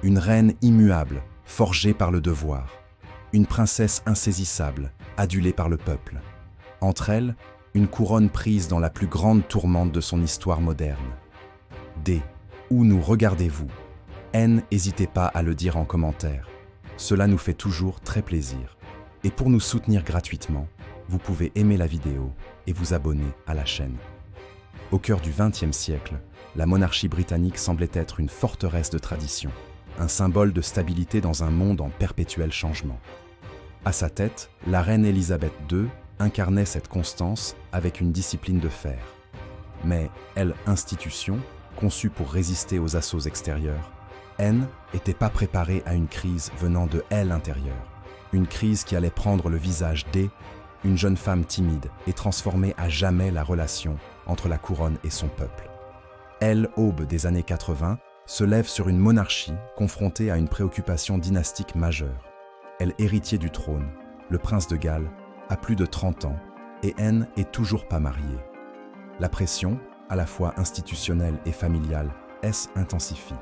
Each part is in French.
Une reine immuable, forgée par le devoir. Une princesse insaisissable, adulée par le peuple. Entre elles, une couronne prise dans la plus grande tourmente de son histoire moderne. D. Où nous regardez-vous? N. N'hésitez pas à le dire en commentaire. Cela nous fait toujours très plaisir. Et pour nous soutenir gratuitement, vous pouvez aimer la vidéo et vous abonner à la chaîne. Au cœur du XXe siècle, la monarchie britannique semblait être une forteresse de tradition, un symbole de stabilité dans un monde en perpétuel changement. À sa tête, la reine Élisabeth II incarnait cette constance avec une discipline de fer. Mais elle, institution, conçue pour résister aux assauts extérieurs, N n'était pas préparée à une crise venant de elle intérieure. Une crise qui allait prendre le visage D, une jeune femme timide et transformer à jamais la relation entre la couronne et son peuple. Elle, aube des années 80, se lève sur une monarchie confrontée à une préoccupation dynastique majeure. Elle, héritier du trône, le prince de Galles, a plus de 30 ans et N est toujours pas mariée. La pression, à la fois institutionnelle et familiale, s'intensifie.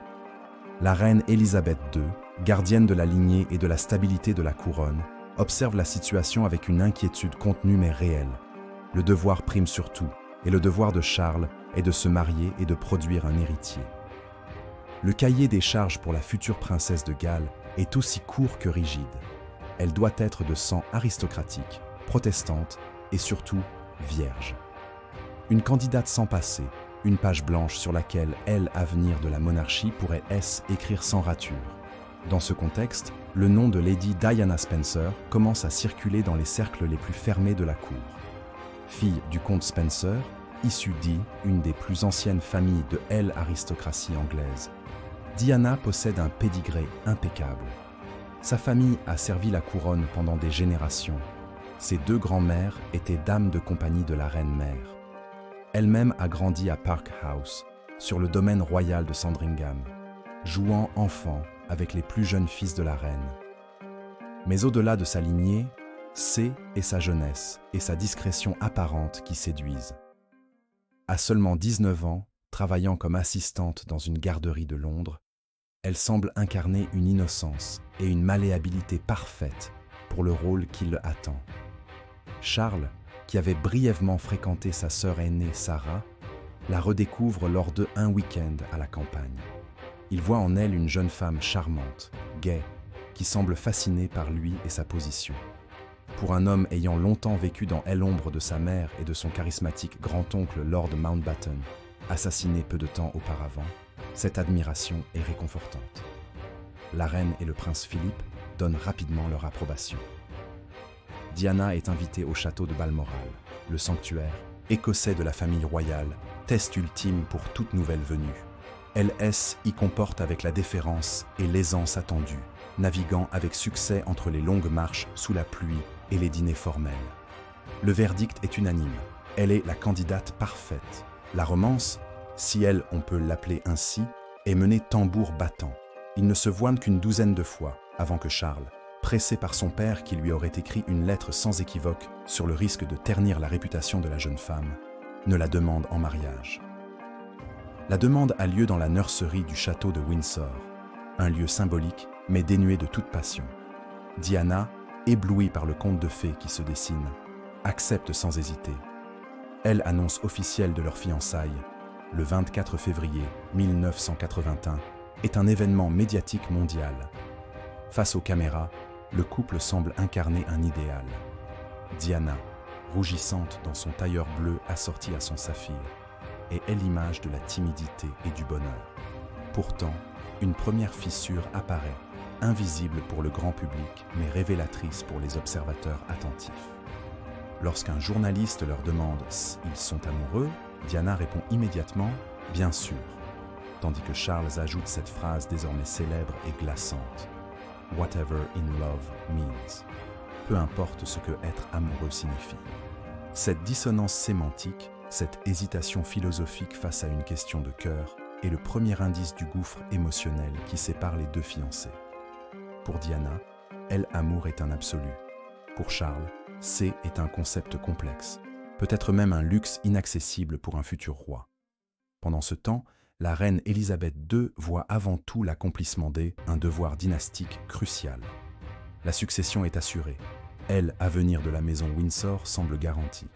La reine Élisabeth II, gardienne de la lignée et de la stabilité de la couronne, observe la situation avec une inquiétude contenue mais réelle. Le devoir prime sur tout, et le devoir de Charles est de se marier et de produire un héritier. Le cahier des charges pour la future princesse de Galles est aussi court que rigide. Elle doit être de sang aristocratique, protestante et surtout vierge. Une candidate sans passé, une page blanche sur laquelle l'avenir de la monarchie pourrait écrire sans rature. Dans ce contexte, le nom de Lady Diana Spencer commence à circuler dans les cercles les plus fermés de la cour. Fille du comte Spencer, issue d'une des plus anciennes familles de l'aristocratie anglaise, Diana possède un pédigré impeccable. Sa famille a servi la couronne pendant des générations. Ses deux grands-mères étaient dames de compagnie de la reine-mère. Elle-même a grandi à Park House, sur le domaine royal de Sandringham, jouant enfant avec les plus jeunes fils de la reine. Mais au-delà de sa lignée, c'est sa jeunesse et sa discrétion apparente qui séduisent. À seulement 19 ans, travaillant comme assistante dans une garderie de Londres, elle semble incarner une innocence et une malléabilité parfaite pour le rôle qui l'attend. Charles, qui avait brièvement fréquenté sa sœur aînée Sarah, la redécouvre lors d'un week-end à la campagne. Il voit en elle une jeune femme charmante, gaie, qui semble fascinée par lui et sa position. Pour un homme ayant longtemps vécu dans l'ombre de sa mère et de son charismatique grand-oncle Lord Mountbatten, assassiné peu de temps auparavant, cette admiration est réconfortante. La reine et le prince Philippe donnent rapidement leur approbation. Diana est invitée au château de Balmoral, le sanctuaire écossais de la famille royale, test ultime pour toute nouvelle venue. Elle y comporte avec la déférence et l'aisance attendue, naviguant avec succès entre les longues marches sous la pluie et les dîners formels. Le verdict est unanime. Elle est la candidate parfaite. La romance, si on peut l'appeler ainsi, est menée tambour battant. Il ne se voit qu'une douzaine de fois avant que Charles, pressé par son père qui lui aurait écrit une lettre sans équivoque sur le risque de ternir la réputation de la jeune femme, ne la demande en mariage. La demande a lieu dans la nurserie du château de Windsor, un lieu symbolique mais dénué de toute passion. Diana, éblouie par le conte de fées qui se dessine, accepte sans hésiter. L'annonce officielle de leur fiançailles, le 24 février 1981, est un événement médiatique mondial. Face aux caméras, le couple semble incarner un idéal. Diana, rougissante dans son tailleur bleu assorti à son saphir, est l'image de la timidité et du bonheur. Pourtant, une première fissure apparaît, invisible pour le grand public, mais révélatrice pour les observateurs attentifs. Lorsqu'un journaliste leur demande s'ils sont amoureux, Diana répond immédiatement « bien sûr », tandis que Charles ajoute cette phrase désormais célèbre et glaçante « Whatever in love means », peu importe ce que être amoureux signifie. Cette dissonance sémantique, cette hésitation philosophique face à une question de cœur, est le premier indice du gouffre émotionnel qui sépare les deux fiancés. Pour Diana, l'amour est un absolu. Pour Charles, est un concept complexe, peut-être même un luxe inaccessible pour un futur roi. Pendant ce temps, la reine Élisabeth II voit avant tout l'accomplissement d'un devoir dynastique crucial. La succession est assurée. Elle, à venir de la maison Windsor, semble garantie.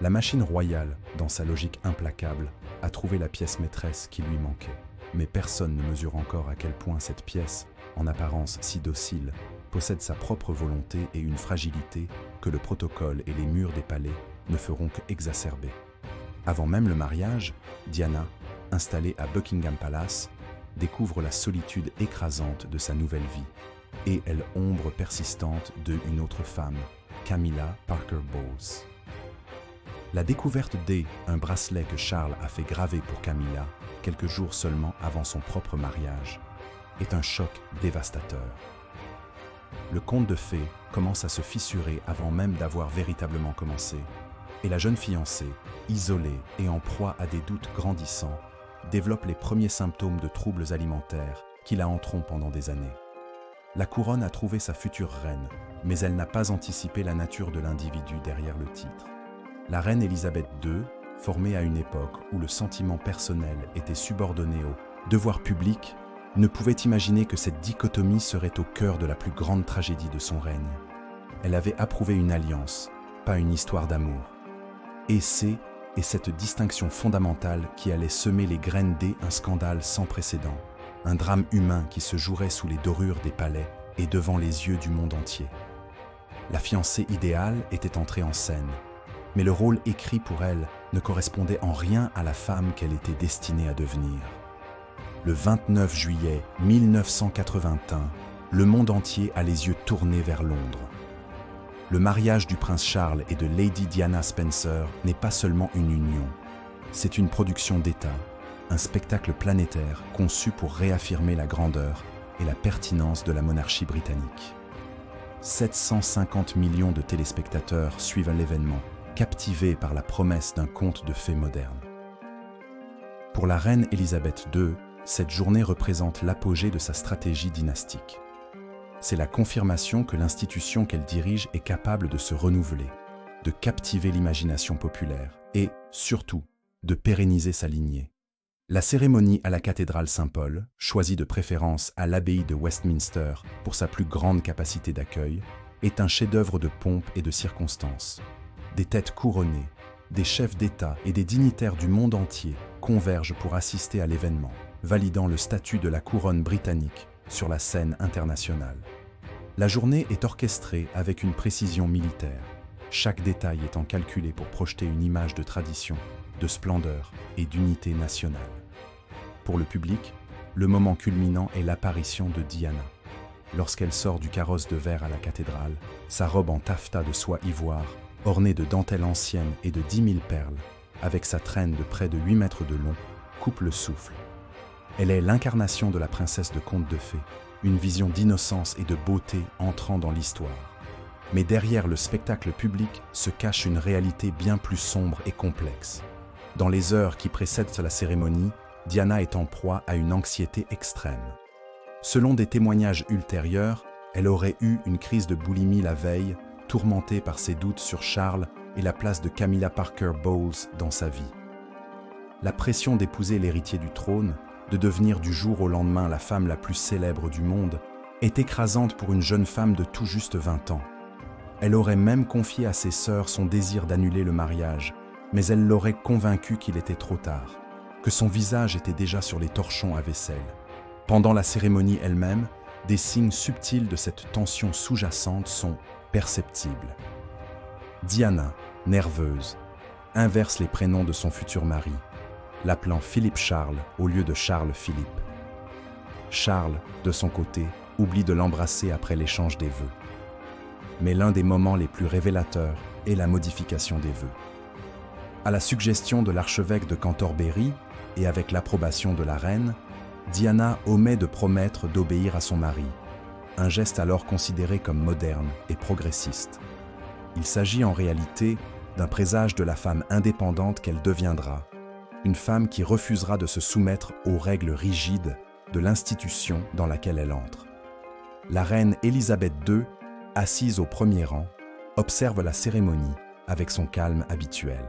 La machine royale, dans sa logique implacable, a trouvé la pièce maîtresse qui lui manquait. Mais personne ne mesure encore à quel point cette pièce, en apparence si docile, possède sa propre volonté et une fragilité que le protocole et les murs des palais ne feront qu'exacerber. Avant même le mariage, Diana, installée à Buckingham Palace, découvre la solitude écrasante de sa nouvelle vie et l'ombre persistante d'une autre femme, Camilla Parker Bowles. La découverte un bracelet que Charles a fait graver pour Camilla, quelques jours seulement avant son propre mariage, est un choc dévastateur. Le conte de fées commence à se fissurer avant même d'avoir véritablement commencé, et la jeune fiancée, isolée et en proie à des doutes grandissants, développe les premiers symptômes de troubles alimentaires qui la hanteront pendant des années. La couronne a trouvé sa future reine, mais elle n'a pas anticipé la nature de l'individu derrière le titre. La reine Élisabeth II, formée à une époque où le sentiment personnel était subordonné au devoir public, ne pouvait imaginer que cette dichotomie serait au cœur de la plus grande tragédie de son règne. Elle avait approuvé une alliance, pas une histoire d'amour. Et c'est cette distinction fondamentale qui allait semer les graines d'un scandale sans précédent, un drame humain qui se jouerait sous les dorures des palais et devant les yeux du monde entier. La fiancée idéale était entrée en scène, mais le rôle écrit pour elle ne correspondait en rien à la femme qu'elle était destinée à devenir. Le 29 juillet 1981, le monde entier a les yeux tournés vers Londres. Le mariage du prince Charles et de Lady Diana Spencer n'est pas seulement une union, c'est une production d'État, un spectacle planétaire conçu pour réaffirmer la grandeur et la pertinence de la monarchie britannique. 750 millions de téléspectateurs suivent l'événement, captivés par la promesse d'un conte de fées moderne. Pour la reine Élisabeth II, cette journée représente l'apogée de sa stratégie dynastique. C'est la confirmation que l'institution qu'elle dirige est capable de se renouveler, de captiver l'imagination populaire et, surtout, de pérenniser sa lignée. La cérémonie à la cathédrale Saint-Paul, choisie de préférence à l'abbaye de Westminster pour sa plus grande capacité d'accueil, est un chef-d'œuvre de pompe et de circonstance. Des têtes couronnées, des chefs d'État et des dignitaires du monde entier convergent pour assister à l'événement, validant le statut de la couronne britannique sur la scène internationale. La journée est orchestrée avec une précision militaire, chaque détail étant calculé pour projeter une image de tradition, de splendeur et d'unité nationale. Pour le public, le moment culminant est l'apparition de Diana. Lorsqu'elle sort du carrosse de verre à la cathédrale, sa robe en taffetas de soie ivoire, ornée de dentelles anciennes et de 10 000 perles, avec sa traîne de près de 8 mètres de long, coupe le souffle. Elle est l'incarnation de la princesse de conte de fées, une vision d'innocence et de beauté entrant dans l'histoire. Mais derrière le spectacle public se cache une réalité bien plus sombre et complexe. Dans les heures qui précèdent la cérémonie, Diana est en proie à une anxiété extrême. Selon des témoignages ultérieurs, elle aurait eu une crise de boulimie la veille, tourmentée par ses doutes sur Charles et la place de Camilla Parker Bowles dans sa vie. La pression d'épouser l'héritier du trône, de devenir du jour au lendemain la femme la plus célèbre du monde, est écrasante pour une jeune femme de tout juste 20 ans. Elle aurait même confié à ses sœurs son désir d'annuler le mariage, mais elle l'aurait convaincu qu'il était trop tard, que son visage était déjà sur les torchons à vaisselle. Pendant la cérémonie elle-même, des signes subtils de cette tension sous-jacente sont perceptibles. Diana, nerveuse, inverse les prénoms de son futur mari, l'appelant Philippe Charles au lieu de Charles Philippe. Charles, de son côté, oublie de l'embrasser après l'échange des vœux. Mais l'un des moments les plus révélateurs est la modification des vœux. À la suggestion de l'archevêque de Cantorbéry et avec l'approbation de la reine, Diana omet de promettre d'obéir à son mari, un geste alors considéré comme moderne et progressiste. Il s'agit en réalité d'un présage de la femme indépendante qu'elle deviendra, une femme qui refusera de se soumettre aux règles rigides de l'institution dans laquelle elle entre. La reine Élisabeth II, assise au premier rang, observe la cérémonie avec son calme habituel.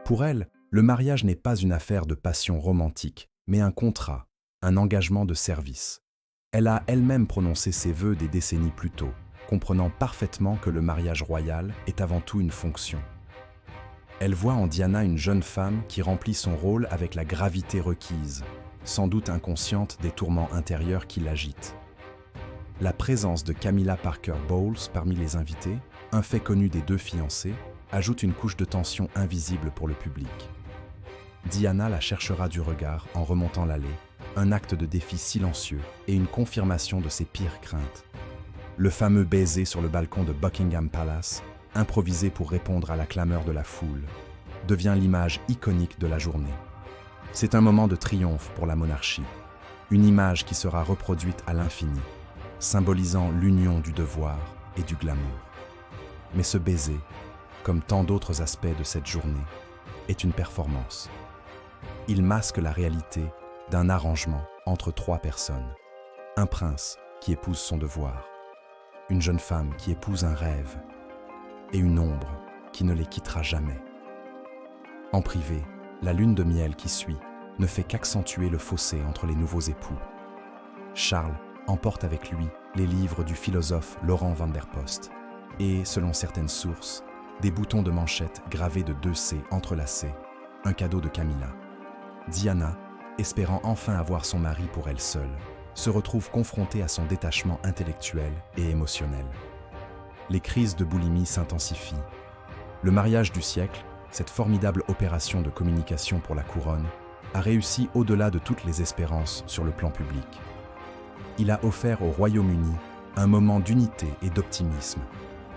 Pour elle, le mariage n'est pas une affaire de passion romantique, mais un contrat, un engagement de service. Elle a elle-même prononcé ses vœux des décennies plus tôt, comprenant parfaitement que le mariage royal est avant tout une fonction. Elle voit en Diana une jeune femme qui remplit son rôle avec la gravité requise, sans doute inconsciente des tourments intérieurs qui l'agitent. La présence de Camilla Parker Bowles parmi les invités, un fait connu des deux fiancés, ajoute une couche de tension invisible pour le public. Diana la cherchera du regard en remontant l'allée, un acte de défi silencieux et une confirmation de ses pires craintes. Le fameux baiser sur le balcon de Buckingham Palace, improvisé pour répondre à la clameur de la foule, devient l'image iconique de la journée. C'est un moment de triomphe pour la monarchie, une image qui sera reproduite à l'infini, symbolisant l'union du devoir et du glamour. Mais ce baiser, comme tant d'autres aspects de cette journée, est une performance. Il masque la réalité d'un arrangement entre trois personnes. Un prince qui épouse son devoir, une jeune femme qui épouse un rêve, et une ombre qui ne les quittera jamais. En privé, la lune de miel qui suit ne fait qu'accentuer le fossé entre les nouveaux époux. Charles emporte avec lui les livres du philosophe Laurent van der Post et, selon certaines sources, des boutons de manchette gravés de 2 C entrelacés, un cadeau de Camilla. Diana, espérant enfin avoir son mari pour elle seule, se retrouve confrontée à son détachement intellectuel et émotionnel. Les crises de boulimie s'intensifient. Le mariage du siècle, cette formidable opération de communication pour la couronne, a réussi au-delà de toutes les espérances sur le plan public. Il a offert au Royaume-Uni un moment d'unité et d'optimisme.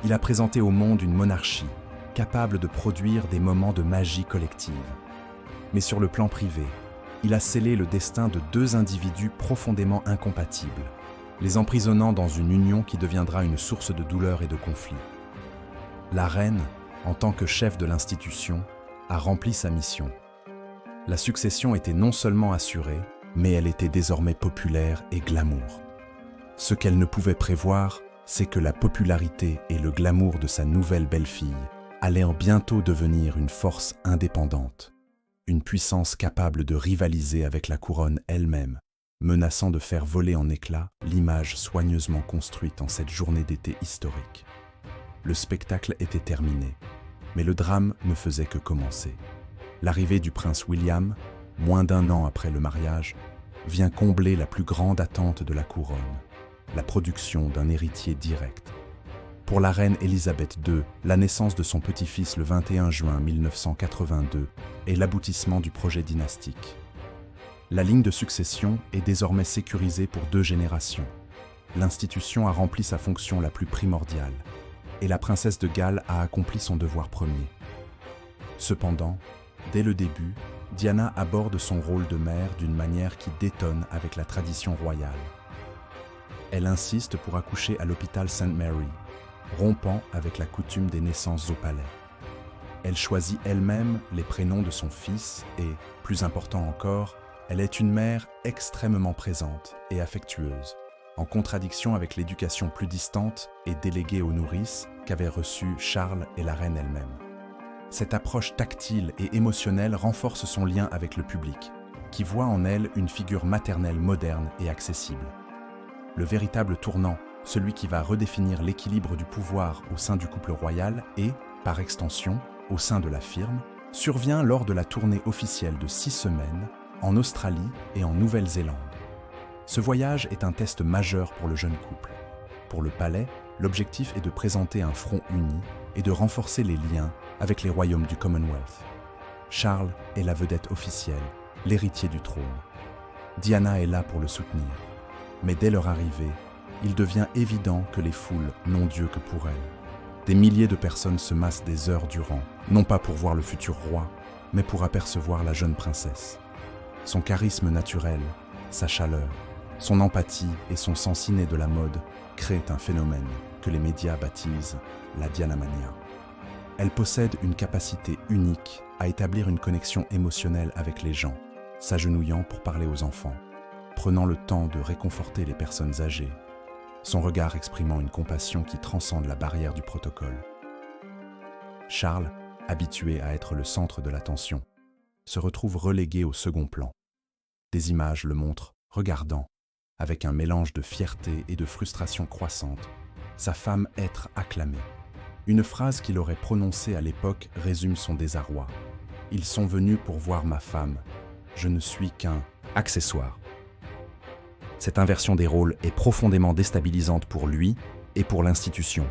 Il a présenté au monde une monarchie capable de produire des moments de magie collective. Mais sur le plan privé, il a scellé le destin de 2 individus profondément incompatibles, les emprisonnant dans une union qui deviendra une source de douleur et de conflit. La reine, en tant que chef de l'institution, a rempli sa mission. La succession était non seulement assurée, mais elle était désormais populaire et glamour. Ce qu'elle ne pouvait prévoir, c'est que la popularité et le glamour de sa nouvelle belle-fille allaient bientôt devenir une force indépendante, une puissance capable de rivaliser avec la couronne elle-même, menaçant de faire voler en éclats l'image soigneusement construite en cette journée d'été historique. Le spectacle était terminé, mais le drame ne faisait que commencer. L'arrivée du prince William, moins d'1 an après le mariage, vient combler la plus grande attente de la couronne, la production d'un héritier direct. Pour la reine Élisabeth II, la naissance de son petit-fils le 21 juin 1982 est l'aboutissement du projet dynastique. La ligne de succession est désormais sécurisée pour 2 générations. L'institution a rempli sa fonction la plus primordiale, et la princesse de Galles a accompli son devoir premier. Cependant, dès le début, Diana aborde son rôle de mère d'une manière qui détonne avec la tradition royale. Elle insiste pour accoucher à l'hôpital St. Mary, rompant avec la coutume des naissances au palais. Elle choisit elle-même les prénoms de son fils et, plus important encore, elle est une mère extrêmement présente et affectueuse, en contradiction avec l'éducation plus distante et déléguée aux nourrices qu'avaient reçue Charles et la reine elle-même. Cette approche tactile et émotionnelle renforce son lien avec le public, qui voit en elle une figure maternelle moderne et accessible. Le véritable tournant, celui qui va redéfinir l'équilibre du pouvoir au sein du couple royal et, par extension, au sein de la firme, survient lors de la tournée officielle de 6 semaines en Australie et en Nouvelle-Zélande. Ce voyage est un test majeur pour le jeune couple. Pour le palais, l'objectif est de présenter un front uni et de renforcer les liens avec les royaumes du Commonwealth. Charles est la vedette officielle, l'héritier du trône. Diana est là pour le soutenir. Mais dès leur arrivée, il devient évident que les foules n'ont Dieu que pour elle. Des milliers de personnes se massent des heures durant, non pas pour voir le futur roi, mais pour apercevoir la jeune princesse. Son charisme naturel, sa chaleur, son empathie et son sens inné de la mode créent un phénomène que les médias baptisent la Dianamania. Elle possède une capacité unique à établir une connexion émotionnelle avec les gens, s'agenouillant pour parler aux enfants, prenant le temps de réconforter les personnes âgées, son regard exprimant une compassion qui transcende la barrière du protocole. Charles, habitué à être le centre de l'attention, se retrouve relégué au second plan. Des images le montrent regardant, avec un mélange de fierté et de frustration croissante, sa femme être acclamée. Une phrase qu'il aurait prononcée à l'époque résume son désarroi. « Ils sont venus pour voir ma femme. Je ne suis qu'un accessoire. » Cette inversion des rôles est profondément déstabilisante pour lui et pour l'institution.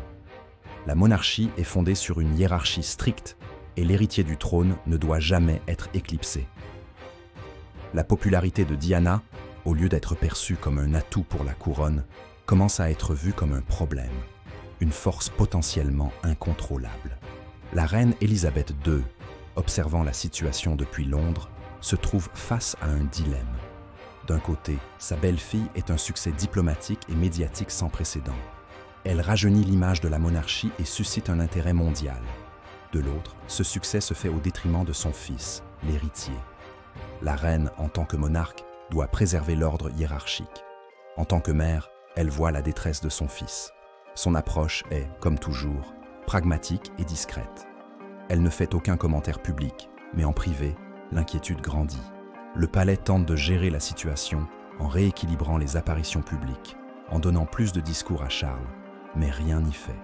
La monarchie est fondée sur une hiérarchie stricte et l'héritier du trône ne doit jamais être éclipsé. La popularité de Diana, au lieu d'être perçue comme un atout pour la couronne, commence à être vue comme un problème, une force potentiellement incontrôlable. La reine Élisabeth II, observant la situation depuis Londres, se trouve face à un dilemme. D'un côté, sa belle-fille est un succès diplomatique et médiatique sans précédent. Elle rajeunit l'image de la monarchie et suscite un intérêt mondial. De l'autre, ce succès se fait au détriment de son fils, l'héritier. La reine, en tant que monarque, doit préserver l'ordre hiérarchique. En tant que mère, elle voit la détresse de son fils. Son approche est, comme toujours, pragmatique et discrète. Elle ne fait aucun commentaire public, mais en privé, l'inquiétude grandit. Le palais tente de gérer la situation en rééquilibrant les apparitions publiques, en donnant plus de discours à Charles, mais rien n'y fait.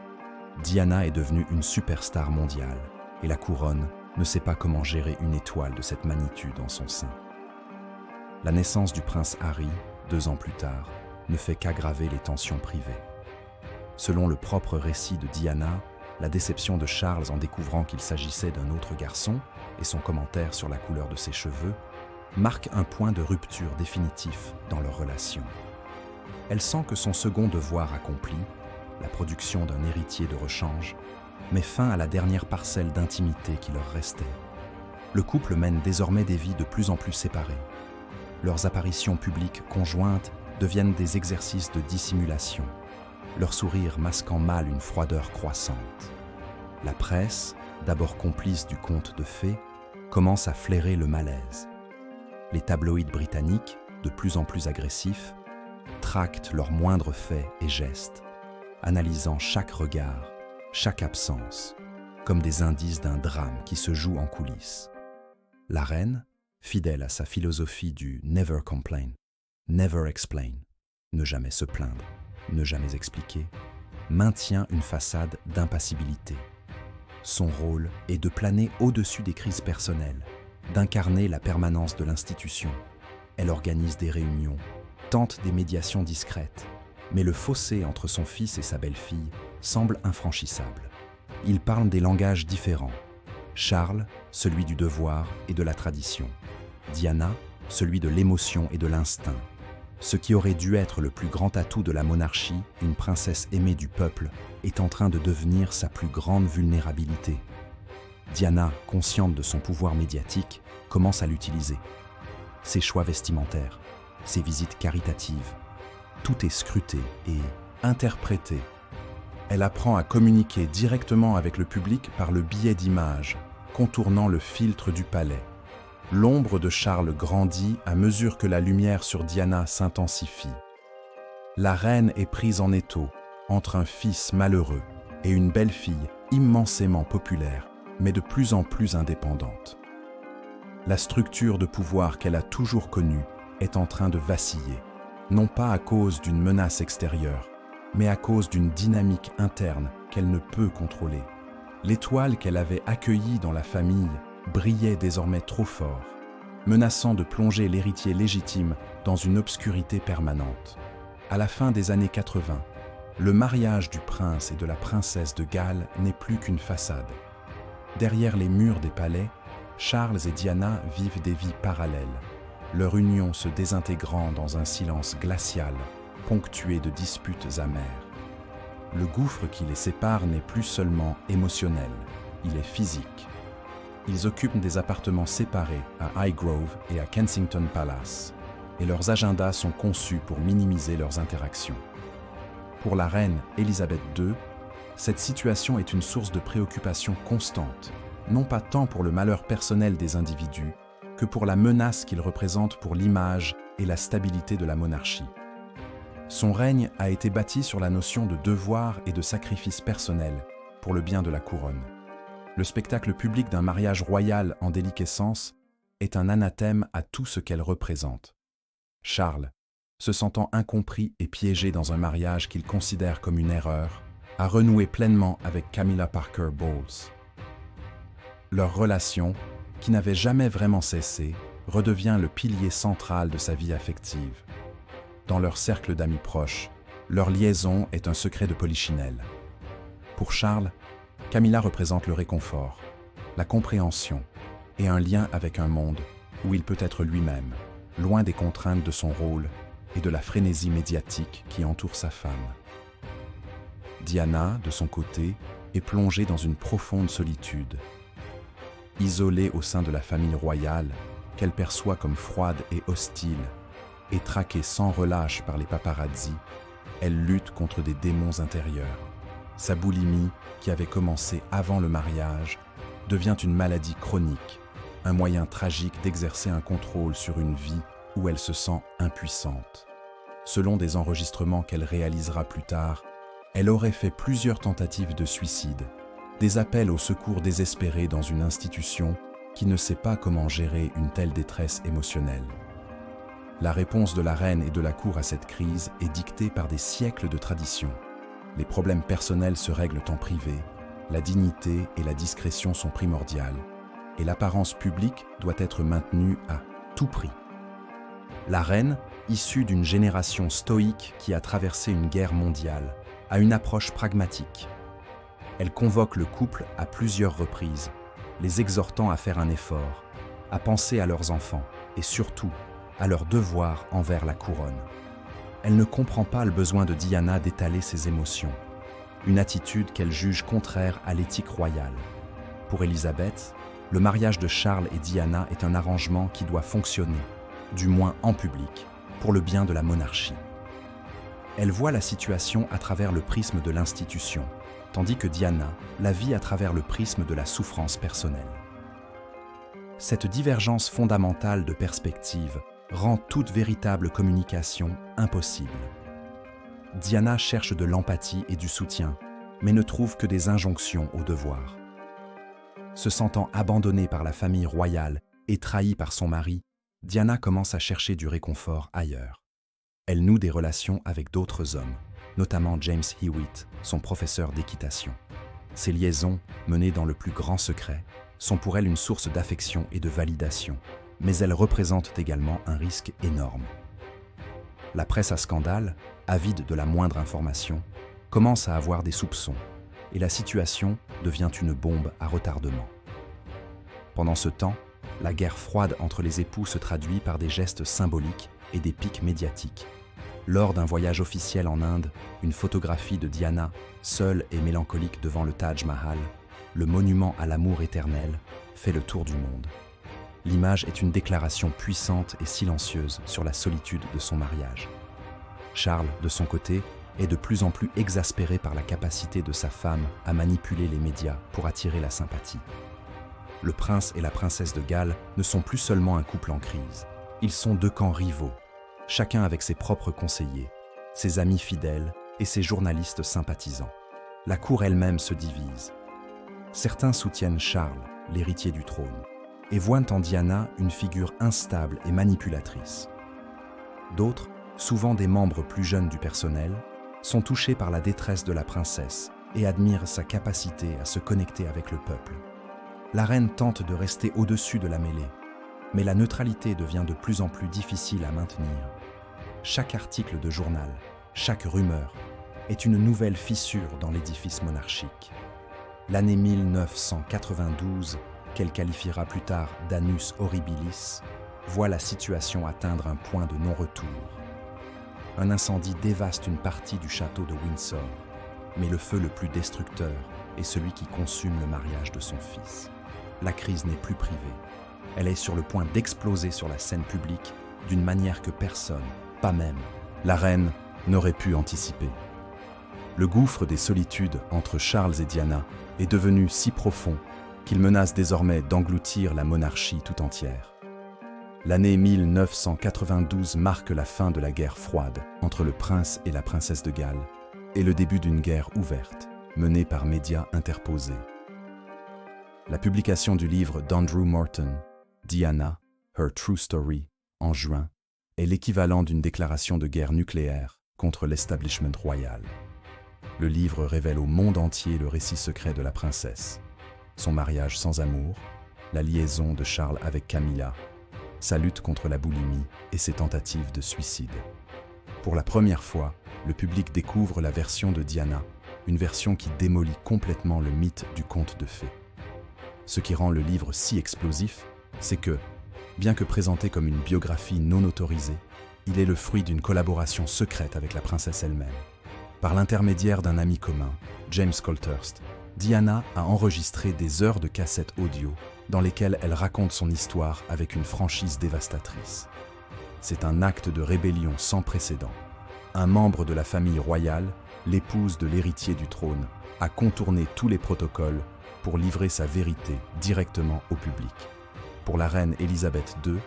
Diana est devenue une superstar mondiale et la couronne ne sait pas comment gérer une étoile de cette magnitude en son sein. La naissance du prince Harry, 2 ans plus tard, ne fait qu'aggraver les tensions privées. Selon le propre récit de Diana, la déception de Charles en découvrant qu'il s'agissait d'un autre garçon et son commentaire sur la couleur de ses cheveux marque un point de rupture définitif dans leur relation. Elle sent que son second devoir accompli, la production d'un héritier de rechange, met fin à la dernière parcelle d'intimité qui leur restait. Le couple mène désormais des vies de plus en plus séparées. Leurs apparitions publiques conjointes deviennent des exercices de dissimulation, leur sourire masquant mal une froideur croissante. La presse, d'abord complice du conte de fées, commence à flairer le malaise. Les tabloïds britanniques, de plus en plus agressifs, tractent leurs moindres faits et gestes, analysant chaque regard, chaque absence, comme des indices d'un drame qui se joue en coulisses. La reine, fidèle à sa philosophie du « never complain », « never explain », ne jamais se plaindre, ne jamais expliquer, maintient une façade d'impassibilité. Son rôle est de planer au-dessus des crises personnelles, d'incarner la permanence de l'institution. Elle organise des réunions, tente des médiations discrètes, mais le fossé entre son fils et sa belle-fille semble infranchissable. Ils parlent des langages différents. Charles, celui du devoir et de la tradition. Diana, celui de l'émotion et de l'instinct. Ce qui aurait dû être le plus grand atout de la monarchie, une princesse aimée du peuple, est en train de devenir sa plus grande vulnérabilité. Diana, consciente de son pouvoir médiatique, commence à l'utiliser. Ses choix vestimentaires, ses visites caritatives, tout est scruté et interprété. Elle apprend à communiquer directement avec le public par le biais d'images, contournant le filtre du palais. L'ombre de Charles grandit à mesure que la lumière sur Diana s'intensifie. La reine est prise en étau entre un fils malheureux et une belle-fille immensément populaire, mais de plus en plus indépendante. La structure de pouvoir qu'elle a toujours connue est en train de vaciller, non pas à cause d'une menace extérieure, mais à cause d'une dynamique interne qu'elle ne peut contrôler. L'étoile qu'elle avait accueillie dans la famille brillait désormais trop fort, menaçant de plonger l'héritier légitime dans une obscurité permanente. À la fin des années 80, le mariage du prince et de la princesse de Galles n'est plus qu'une façade. Derrière les murs des palais, Charles et Diana vivent des vies parallèles, leur union se désintégrant dans un silence glacial, ponctué de disputes amères. Le gouffre qui les sépare n'est plus seulement émotionnel, il est physique. Ils occupent des appartements séparés à Highgrove et à Kensington Palace, et leurs agendas sont conçus pour minimiser leurs interactions. Pour la reine Élisabeth II, cette situation est une source de préoccupation constante, non pas tant pour le malheur personnel des individus, que pour la menace qu'il représente pour l'image et la stabilité de la monarchie. Son règne a été bâti sur la notion de devoir et de sacrifice personnel pour le bien de la couronne. Le spectacle public d'un mariage royal en déliquescence est un anathème à tout ce qu'elle représente. Charles, se sentant incompris et piégé dans un mariage qu'il considère comme une erreur, a renoué pleinement avec Camilla Parker Bowles. Leur relation, qui n'avait jamais vraiment cessé, redevient le pilier central de sa vie affective. Dans leur cercle d'amis proches, leur liaison est un secret de polichinelle. Pour Charles, Camilla représente le réconfort, la compréhension et un lien avec un monde où il peut être lui-même, loin des contraintes de son rôle et de la frénésie médiatique qui entoure sa femme. Diana, de son côté, est plongée dans une profonde solitude. Isolée au sein de la famille royale, qu'elle perçoit comme froide et hostile, et traquée sans relâche par les paparazzis, elle lutte contre des démons intérieurs. Sa boulimie, qui avait commencé avant le mariage, devient une maladie chronique, un moyen tragique d'exercer un contrôle sur une vie où elle se sent impuissante. Selon des enregistrements qu'elle réalisera plus tard, elle aurait fait plusieurs tentatives de suicide, des appels au secours désespérés dans une institution qui ne sait pas comment gérer une telle détresse émotionnelle. La réponse de la reine et de la cour à cette crise est dictée par des siècles de tradition. Les problèmes personnels se règlent en privé, la dignité et la discrétion sont primordiales, et l'apparence publique doit être maintenue à tout prix. La reine, issue d'une génération stoïque qui a traversé une guerre mondiale, a une approche pragmatique. Elle convoque le couple à plusieurs reprises, les exhortant à faire un effort, à penser à leurs enfants et surtout à leur devoir envers la couronne. Elle ne comprend pas le besoin de Diana d'étaler ses émotions, une attitude qu'elle juge contraire à l'éthique royale. Pour Élisabeth, le mariage de Charles et Diana est un arrangement qui doit fonctionner, du moins en public, pour le bien de la monarchie. Elle voit la situation à travers le prisme de l'institution, tandis que Diana la vit à travers le prisme de la souffrance personnelle. Cette divergence fondamentale de perspective rend toute véritable communication impossible. Diana cherche de l'empathie et du soutien, mais ne trouve que des injonctions au devoir. Se sentant abandonnée par la famille royale et trahie par son mari, Diana commence à chercher du réconfort ailleurs. Elle noue des relations avec d'autres hommes, notamment James Hewitt, son professeur d'équitation. Ces liaisons, menées dans le plus grand secret, sont pour elle une source d'affection et de validation, mais elles représentent également un risque énorme. La presse à scandale, avide de la moindre information, commence à avoir des soupçons, et la situation devient une bombe à retardement. Pendant ce temps, la guerre froide entre les époux se traduit par des gestes symboliques et des pics médiatiques. Lors d'un voyage officiel en Inde, une photographie de Diana, seule et mélancolique devant le Taj Mahal, le monument à l'amour éternel, fait le tour du monde. L'image est une déclaration puissante et silencieuse sur la solitude de son mariage. Charles, de son côté, est de plus en plus exaspéré par la capacité de sa femme à manipuler les médias pour attirer la sympathie. Le prince et la princesse de Galles ne sont plus seulement un couple en crise. Ils sont deux camps rivaux, chacun avec ses propres conseillers, ses amis fidèles et ses journalistes sympathisants. La cour elle-même se divise. Certains soutiennent Charles, l'héritier du trône, et voient en Diana une figure instable et manipulatrice. D'autres, souvent des membres plus jeunes du personnel, sont touchés par la détresse de la princesse et admirent sa capacité à se connecter avec le peuple. La reine tente de rester au-dessus de la mêlée, mais la neutralité devient de plus en plus difficile à maintenir. Chaque article de journal, chaque rumeur, est une nouvelle fissure dans l'édifice monarchique. L'année 1992, qu'elle qualifiera plus tard d'annus horribilis, voit la situation atteindre un point de non-retour. Un incendie dévaste une partie du château de Windsor, mais le feu le plus destructeur est celui qui consume le mariage de son fils. La crise n'est plus privée. Elle est sur le point d'exploser sur la scène publique d'une manière que personne, pas même la reine, n'aurait pu anticiper. Le gouffre des solitudes entre Charles et Diana est devenu si profond qu'il menace désormais d'engloutir la monarchie tout entière. L'année 1992 marque la fin de la guerre froide entre le prince et la princesse de Galles et le début d'une guerre ouverte, menée par médias interposés. La publication du livre d'Andrew Morton, Diana, Her True Story, en juin, est l'équivalent d'une déclaration de guerre nucléaire contre l'establishment royal. Le livre révèle au monde entier le récit secret de la princesse, son mariage sans amour, la liaison de Charles avec Camilla, sa lutte contre la boulimie et ses tentatives de suicide. Pour la première fois, le public découvre la version de Diana, une version qui démolit complètement le mythe du conte de fées. Ce qui rend le livre si explosif, c'est que, bien que présenté comme une biographie non autorisée, il est le fruit d'une collaboration secrète avec la princesse elle-même. Par l'intermédiaire d'un ami commun, James Colthurst, Diana a enregistré des heures de cassettes audio dans lesquelles elle raconte son histoire avec une franchise dévastatrice. C'est un acte de rébellion sans précédent. Un membre de la famille royale, l'épouse de l'héritier du trône, a contourné tous les protocoles pour livrer sa vérité directement au public. Pour la reine Élisabeth II,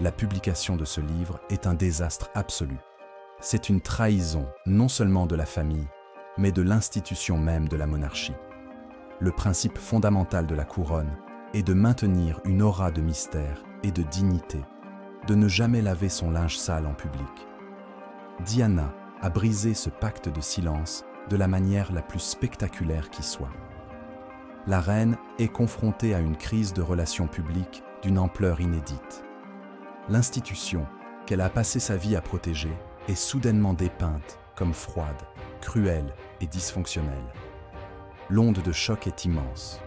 la publication de ce livre est un désastre absolu. C'est une trahison non seulement de la famille, mais de l'institution même de la monarchie. Le principe fondamental de la couronne est de maintenir une aura de mystère et de dignité, de ne jamais laver son linge sale en public. Diana a brisé ce pacte de silence de la manière la plus spectaculaire qui soit. La reine est confrontée à une crise de relations publiques d'une ampleur inédite. L'institution qu'elle a passé sa vie à protéger est soudainement dépeinte comme froide, cruelle et dysfonctionnelle. L'onde de choc est immense.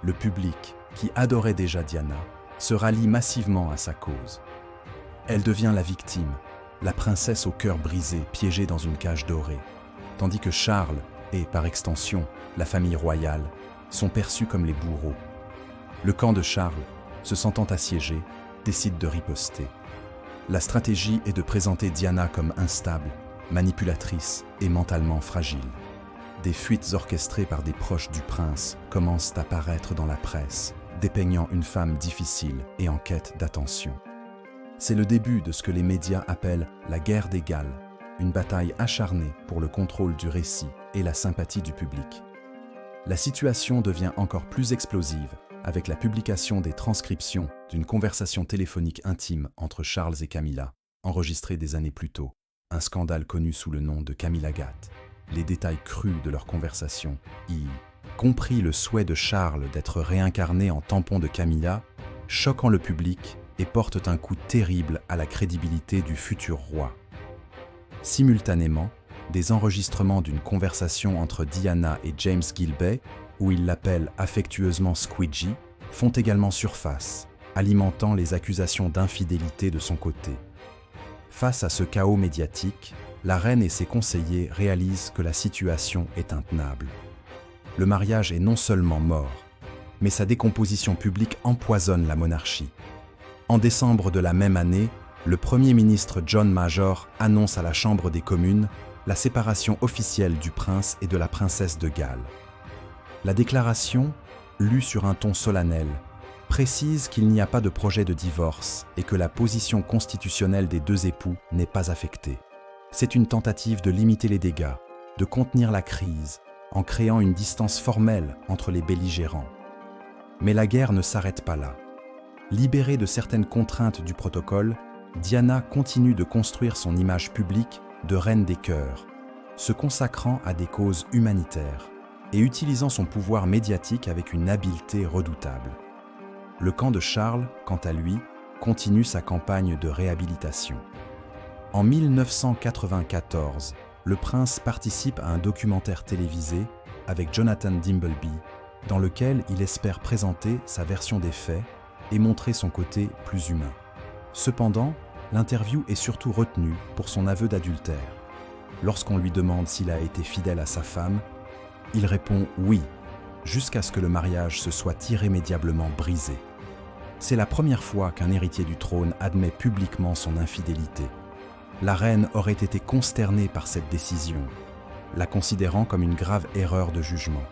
Le public, qui adorait déjà Diana, se rallie massivement à sa cause. Elle devient la victime, la princesse au cœur brisé, piégée dans une cage dorée, tandis que Charles et, par extension, la famille royale, sont perçus comme les bourreaux. Le camp de Charles, se sentant assiégé, décide de riposter. La stratégie est de présenter Diana comme instable, manipulatrice et mentalement fragile. Des fuites orchestrées par des proches du prince commencent à paraître dans la presse, dépeignant une femme difficile et en quête d'attention. C'est le début de ce que les médias appellent la guerre des Galles, une bataille acharnée pour le contrôle du récit et la sympathie du public. La situation devient encore plus explosive avec la publication des transcriptions d'une conversation téléphonique intime entre Charles et Camilla, enregistrée des années plus tôt, un scandale connu sous le nom de Camillagate. Les détails crus de leur conversation, y compris le souhait de Charles d'être réincarné en tampon de Camilla, choquant le public et portent un coup terrible à la crédibilité du futur roi. Simultanément, des enregistrements d'une conversation entre Diana et James Gilbey, où il l'appelle affectueusement Squidgy, font également surface, alimentant les accusations d'infidélité de son côté. Face à ce chaos médiatique, la reine et ses conseillers réalisent que la situation est intenable. Le mariage est non seulement mort, mais sa décomposition publique empoisonne la monarchie. En décembre de la même année, le Premier ministre John Major annonce à la Chambre des communes la séparation officielle du prince et de la princesse de Galles. La déclaration, lue sur un ton solennel, précise qu'il n'y a pas de projet de divorce et que la position constitutionnelle des deux époux n'est pas affectée. C'est une tentative de limiter les dégâts, de contenir la crise, en créant une distance formelle entre les belligérants. Mais la guerre ne s'arrête pas là. Libérée de certaines contraintes du protocole, Diana continue de construire son image publique de reine des cœurs, se consacrant à des causes humanitaires et utilisant son pouvoir médiatique avec une habileté redoutable. Le camp de Charles, quant à lui, continue sa campagne de réhabilitation. En 1994, le prince participe à un documentaire télévisé avec Jonathan Dimbleby, dans lequel il espère présenter sa version des faits et montrer son côté plus humain. Cependant, l'interview est surtout retenue pour son aveu d'adultère. Lorsqu'on lui demande s'il a été fidèle à sa femme, il répond oui, jusqu'à ce que le mariage se soit irrémédiablement brisé. C'est la première fois qu'un héritier du trône admet publiquement son infidélité. La reine aurait été consternée par cette décision, la considérant comme une grave erreur de jugement.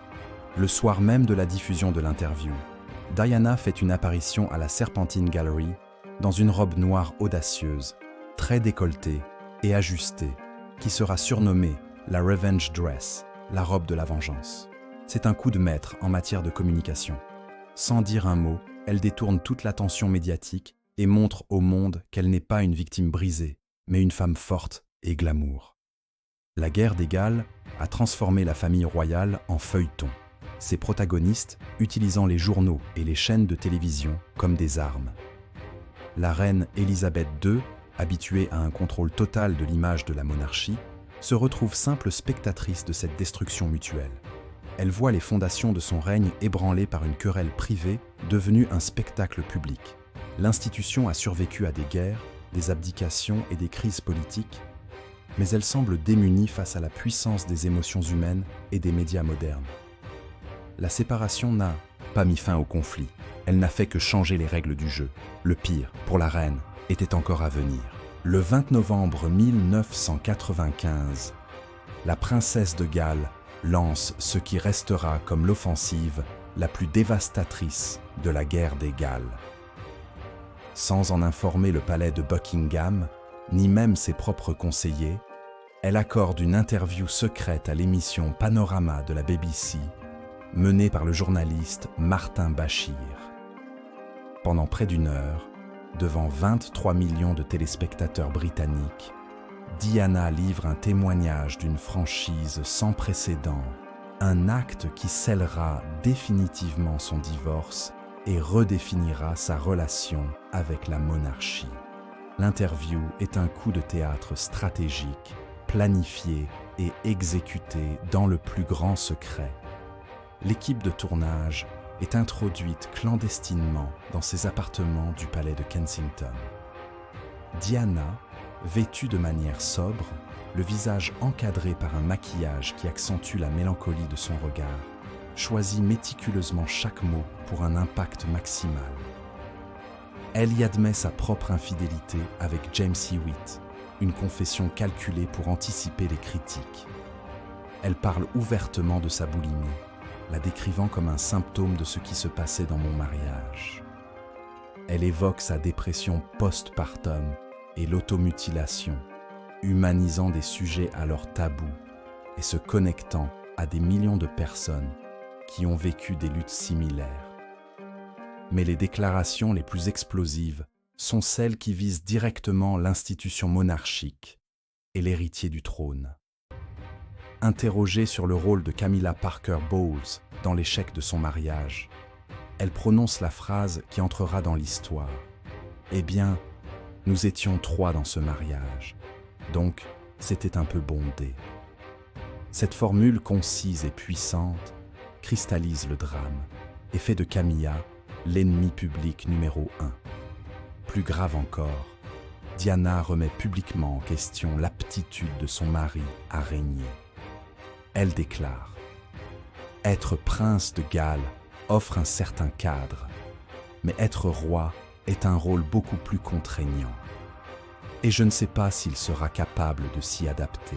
Le soir même de la diffusion de l'interview, Diana fait une apparition à la Serpentine Gallery dans une robe noire audacieuse, très décolletée et ajustée, qui sera surnommée la Revenge Dress, la robe de la vengeance. C'est un coup de maître en matière de communication. Sans dire un mot, elle détourne toute l'attention médiatique et montre au monde qu'elle n'est pas une victime brisée, mais une femme forte et glamour. La guerre des Galles a transformé la famille royale en feuilleton, ses protagonistes utilisant les journaux et les chaînes de télévision comme des armes. La reine Élisabeth II, habituée à un contrôle total de l'image de la monarchie, se retrouve simple spectatrice de cette destruction mutuelle. Elle voit les fondations de son règne ébranlées par une querelle privée devenue un spectacle public. L'institution a survécu à des guerres, des abdications et des crises politiques, mais elle semble démunie face à la puissance des émotions humaines et des médias modernes. La séparation n'a pas mis fin au conflit, elle n'a fait que changer les règles du jeu. Le pire, pour la reine, était encore à venir. Le 20 novembre 1995, la princesse de Galles lance ce qui restera comme l'offensive la plus dévastatrice de la guerre des Galles. Sans en informer le palais de Buckingham, ni même ses propres conseillers, elle accorde une interview secrète à l'émission Panorama de la BBC, menée par le journaliste Martin Bashir. Pendant près d'une heure, devant 23 millions de téléspectateurs britanniques, Diana livre un témoignage d'une franchise sans précédent, un acte qui scellera définitivement son divorce et redéfinira sa relation avec la monarchie. L'interview est un coup de théâtre stratégique, planifié et exécuté dans le plus grand secret. L'équipe de tournage est introduite clandestinement dans ses appartements du palais de Kensington. Diana, vêtue de manière sobre, le visage encadré par un maquillage qui accentue la mélancolie de son regard, choisit méticuleusement chaque mot pour un impact maximal. Elle y admet sa propre infidélité avec James Hewitt, une confession calculée pour anticiper les critiques. Elle parle ouvertement de sa boulimie, la décrivant comme un symptôme de ce qui se passait dans mon mariage. Elle évoque sa dépression post-partum et l'automutilation, humanisant des sujets alors tabous et se connectant à des millions de personnes qui ont vécu des luttes similaires. Mais les déclarations les plus explosives sont celles qui visent directement l'institution monarchique et l'héritier du trône. Interrogée sur le rôle de Camilla Parker Bowles dans l'échec de son mariage, elle prononce la phrase qui entrera dans l'histoire. « Eh bien, nous étions 3 dans ce mariage, donc c'était un peu bondé. » Cette formule concise et puissante cristallise le drame et fait de Camilla l'ennemi public numéro 1. Plus grave encore, Diana remet publiquement en question l'aptitude de son mari à régner. Elle déclare « Être prince de Galles offre un certain cadre, mais être roi est un rôle beaucoup plus contraignant. Et je ne sais pas s'il sera capable de s'y adapter. »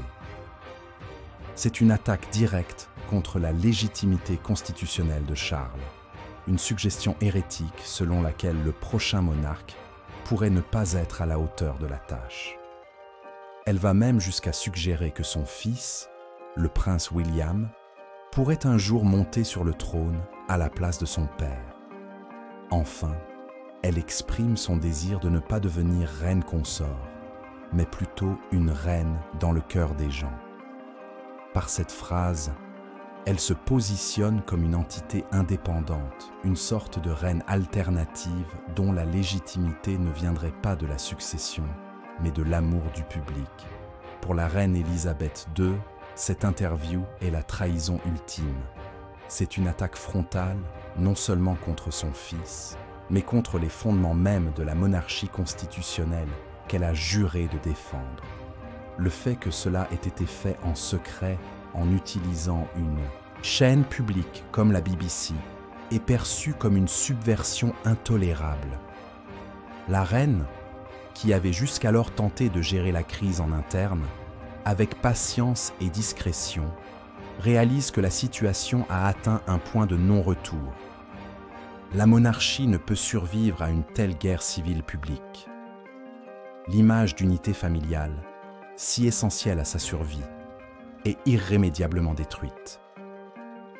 C'est une attaque directe contre la légitimité constitutionnelle de Charles, une suggestion hérétique selon laquelle le prochain monarque pourrait ne pas être à la hauteur de la tâche. Elle va même jusqu'à suggérer que son fils, le prince William, pourrait un jour monter sur le trône à la place de son père. Enfin, elle exprime son désir de ne pas devenir reine consort, mais plutôt une reine dans le cœur des gens. Par cette phrase, elle se positionne comme une entité indépendante, une sorte de reine alternative dont la légitimité ne viendrait pas de la succession, mais de l'amour du public. Pour la reine Élisabeth II, cette interview est la trahison ultime. C'est une attaque frontale, non seulement contre son fils, mais contre les fondements mêmes de la monarchie constitutionnelle qu'elle a juré de défendre. Le fait que cela ait été fait en secret, en utilisant une chaîne publique comme la BBC, est perçu comme une subversion intolérable. La reine, qui avait jusqu'alors tenté de gérer la crise en interne, avec patience et discrétion, réalise que la situation a atteint un point de non-retour. La monarchie ne peut survivre à une telle guerre civile publique. L'image d'unité familiale, si essentielle à sa survie, est irrémédiablement détruite.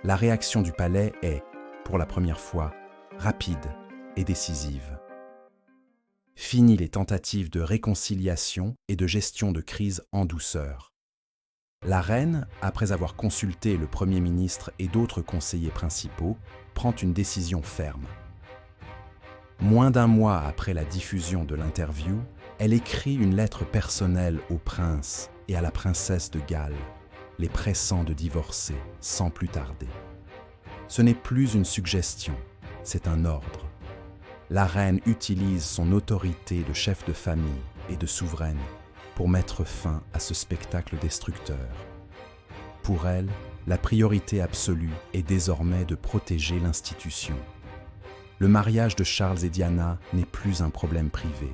La réaction du palais est, pour la première fois, rapide et décisive. Fini les tentatives de réconciliation et de gestion de crise en douceur. La reine, après avoir consulté le Premier ministre et d'autres conseillers principaux, prend une décision ferme. Moins d'un mois après la diffusion de l'interview, elle écrit une lettre personnelle au prince et à la princesse de Galles, les pressant de divorcer sans plus tarder. Ce n'est plus une suggestion, c'est un ordre. La reine utilise son autorité de chef de famille et de souveraine pour mettre fin à ce spectacle destructeur. Pour elle, la priorité absolue est désormais de protéger l'institution. Le mariage de Charles et Diana n'est plus un problème privé.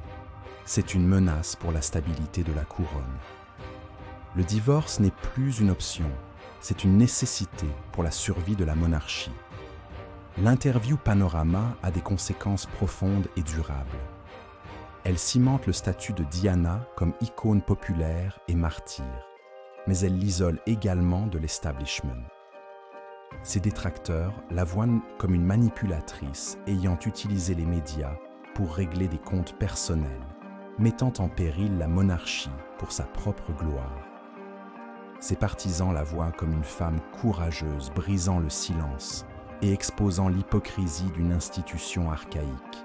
C'est une menace pour la stabilité de la couronne. Le divorce n'est plus une option, c'est une nécessité pour la survie de la monarchie. L'interview Panorama a des conséquences profondes et durables. Elle cimente le statut de Diana comme icône populaire et martyr, mais elle l'isole également de l'establishment. Ses détracteurs la voient comme une manipulatrice ayant utilisé les médias pour régler des comptes personnels, mettant en péril la monarchie pour sa propre gloire. Ses partisans la voient comme une femme courageuse brisant le silence et exposant l'hypocrisie d'une institution archaïque.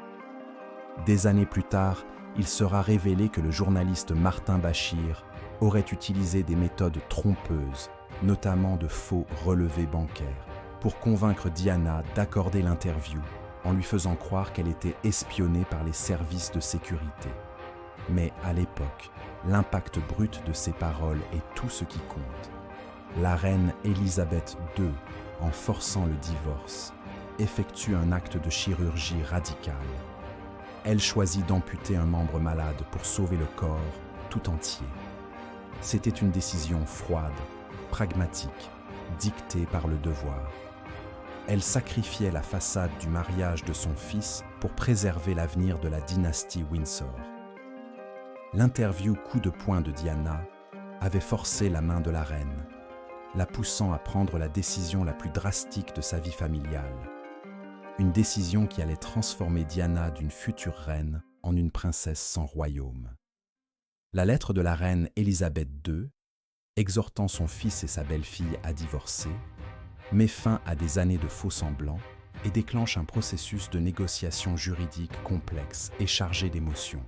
Des années plus tard, il sera révélé que le journaliste Martin Bachir aurait utilisé des méthodes trompeuses, notamment de faux relevés bancaires, pour convaincre Diana d'accorder l'interview en lui faisant croire qu'elle était espionnée par les services de sécurité. Mais à l'époque, l'impact brut de ces paroles est tout ce qui compte. La reine Élisabeth II, en forçant le divorce, effectue un acte de chirurgie radicale. Elle choisit d'amputer un membre malade pour sauver le corps tout entier. C'était une décision froide, pragmatique, dictée par le devoir. Elle sacrifiait la façade du mariage de son fils pour préserver l'avenir de la dynastie Windsor. L'interview coup de poing de Diana avait forcé la main de la reine, la poussant à prendre la décision la plus drastique de sa vie familiale. Une décision qui allait transformer Diana d'une future reine en une princesse sans royaume. La lettre de la reine Élisabeth II, exhortant son fils et sa belle-fille à divorcer, met fin à des années de faux-semblants et déclenche un processus de négociation juridique complexe et chargé d'émotions.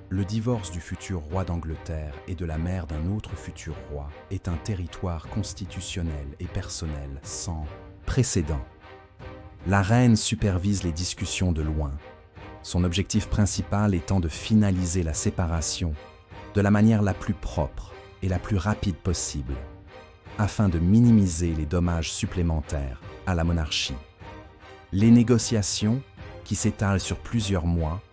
Le divorce du futur roi d'Angleterre et de la mère d'un autre futur roi est un territoire constitutionnel et personnel sans précédent. La reine supervise les discussions de loin, son objectif principal étant de finaliser la séparation de la manière la plus propre et la plus rapide possible, afin de minimiser les dommages supplémentaires à la monarchie. Les négociations, qui s'étalent sur plusieurs mois,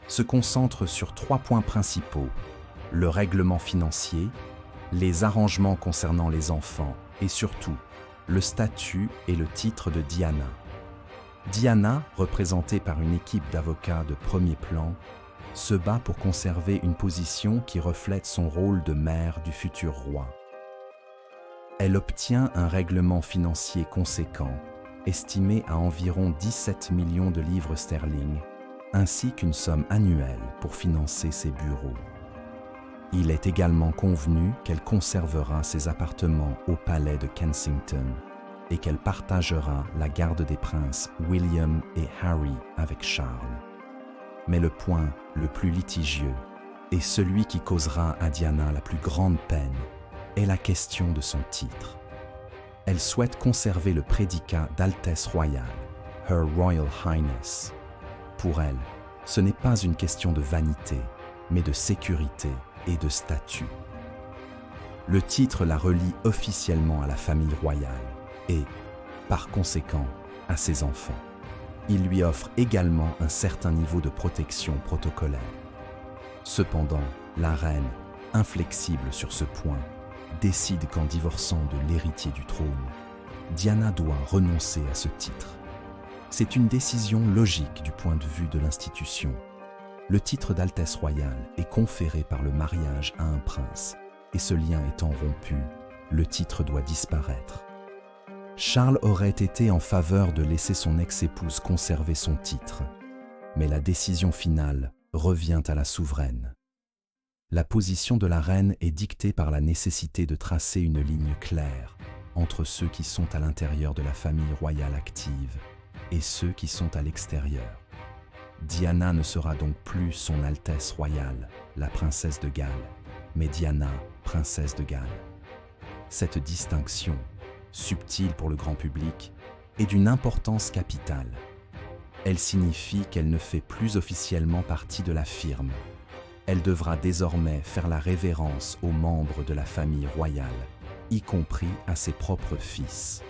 se concentrent sur 3 points principaux: le règlement financier, les arrangements concernant les enfants et surtout le statut et le titre de Diana. Diana, représentée par une équipe d'avocats de premier plan, se bat pour conserver une position qui reflète son rôle de mère du futur roi. Elle obtient un règlement financier conséquent, estimé à environ 17 millions de livres sterling, ainsi qu'une somme annuelle pour financer ses bureaux. Il est également convenu qu'elle conservera ses appartements au palais de Kensington et qu'elle partagera la garde des princes William et Harry avec Charles. Mais le point le plus litigieux et celui qui causera à Diana la plus grande peine est la question de son titre. Elle souhaite conserver le prédicat d'Altesse royale, Her Royal Highness. Pour elle, ce n'est pas une question de vanité, mais de sécurité et de statut. Le titre la relie officiellement à la famille royale et, par conséquent, à ses enfants. Il lui offre également un certain niveau de protection protocolaire. Cependant, la reine, inflexible sur ce point, décide qu'en divorçant de l'héritier du trône, Diana doit renoncer à ce titre. C'est une décision logique du point de vue de l'institution. Le titre d'Altesse royale est conféré par le mariage à un prince, et ce lien étant rompu, le titre doit disparaître. Charles aurait été en faveur de laisser son ex-épouse conserver son titre, mais la décision finale revient à la souveraine. La position de la reine est dictée par la nécessité de tracer une ligne claire entre ceux qui sont à l'intérieur de la famille royale active et ceux qui sont à l'extérieur. Diana ne sera donc plus son Altesse royale, la princesse de Galles, mais Diana, princesse de Galles. Cette distinction, subtile pour le grand public, est d'une importance capitale. Elle signifie qu'elle ne fait plus officiellement partie de la firme. Elle devra désormais faire la révérence aux membres de la famille royale, y compris à ses propres fils.